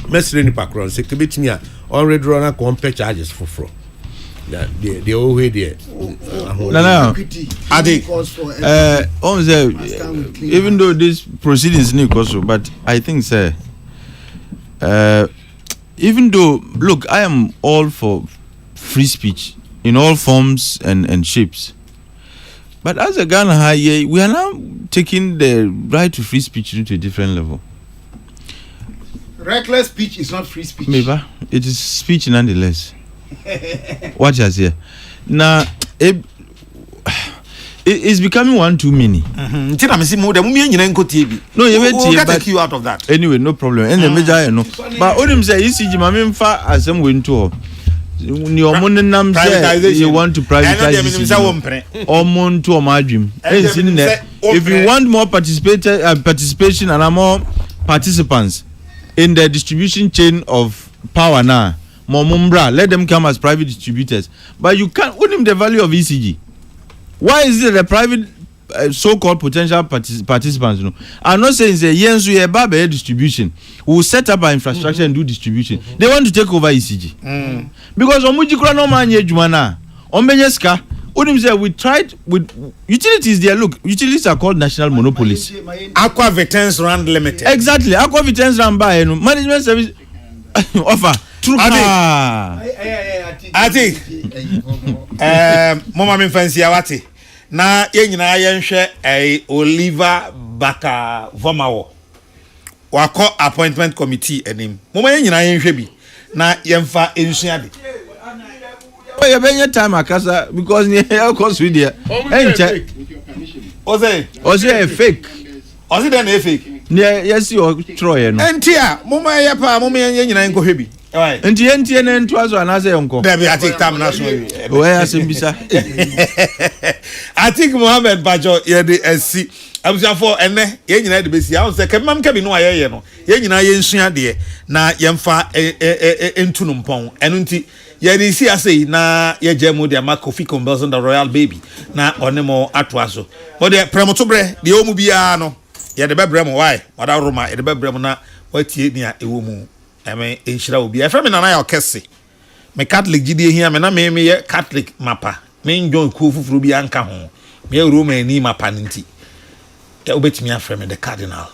mesre ni pakron se kebetimi a already run a compare charges for fraud. The whole way there. No. I think. Even though this proceedings need also, but I think, sir, even though, look, I am all for free speech in all forms and shapes. But as a Ghana High, we are now taking the right to free speech to a different level. Reckless speech is not free speech. Maybe it is speech nonetheless. Watch us here. Now, it's becoming one too many. No, you will take you out of that. Anyway, no problem. And the major, no. But all them say, ECG, my fa as some win to. You want to privatize or my dream. If you want more participation and more participants in the distribution chain of power now. Momumbra, let them come as private distributors. But you can't own him the value of ECG. Why is it the private so-called potential participants? You know, I'm not saying say yes, we have a distribution. We will set up our infrastructure and do distribution. They want to take over ECG because Omujikura no man yejumana. Ombenyeska. We tried with utilities there. Look, utilities are called national monopolies. Aqua Vitens Rand Limited. Exactly. Aqua Vitens Rand by management service offer. I think Mama min fancy awati na ye nyina ye nhwe Oliver Baka Vomawo wako appointment committee enim Mama ye nyina ye nhwe bi na ye mfa ensua bi you been your time akasa because near course with there enche Ose fake Ose then a fake yes you Troy no entia Mama ye pa Mama ye nyina enkohwe bi Enti na ntwazo anase yonko. Baby, I think time na so. Where asembisa. I think Mohammed Bajo ye the SC abusuafo ene ye nyina de besi awon se kemam kabi no ayeye no ye nyina ye nsua de na ye mfa entu no mpon enu nti ye de si asei na ye jemu de ma Kofi Combs and the Royal Baby na onemo atoaso mo de premoto bre de omu bia no ye de bebre mo why wada roma ye de bebre mo na watie nia ewo mu eme enhira obi e fa me na na ya okese me Catholic gidi hia me na me ye Catholic mapa me njon ku fufuru bi anka ho me Roman ni mapa nti ya obetimi afrɛ me the cardinal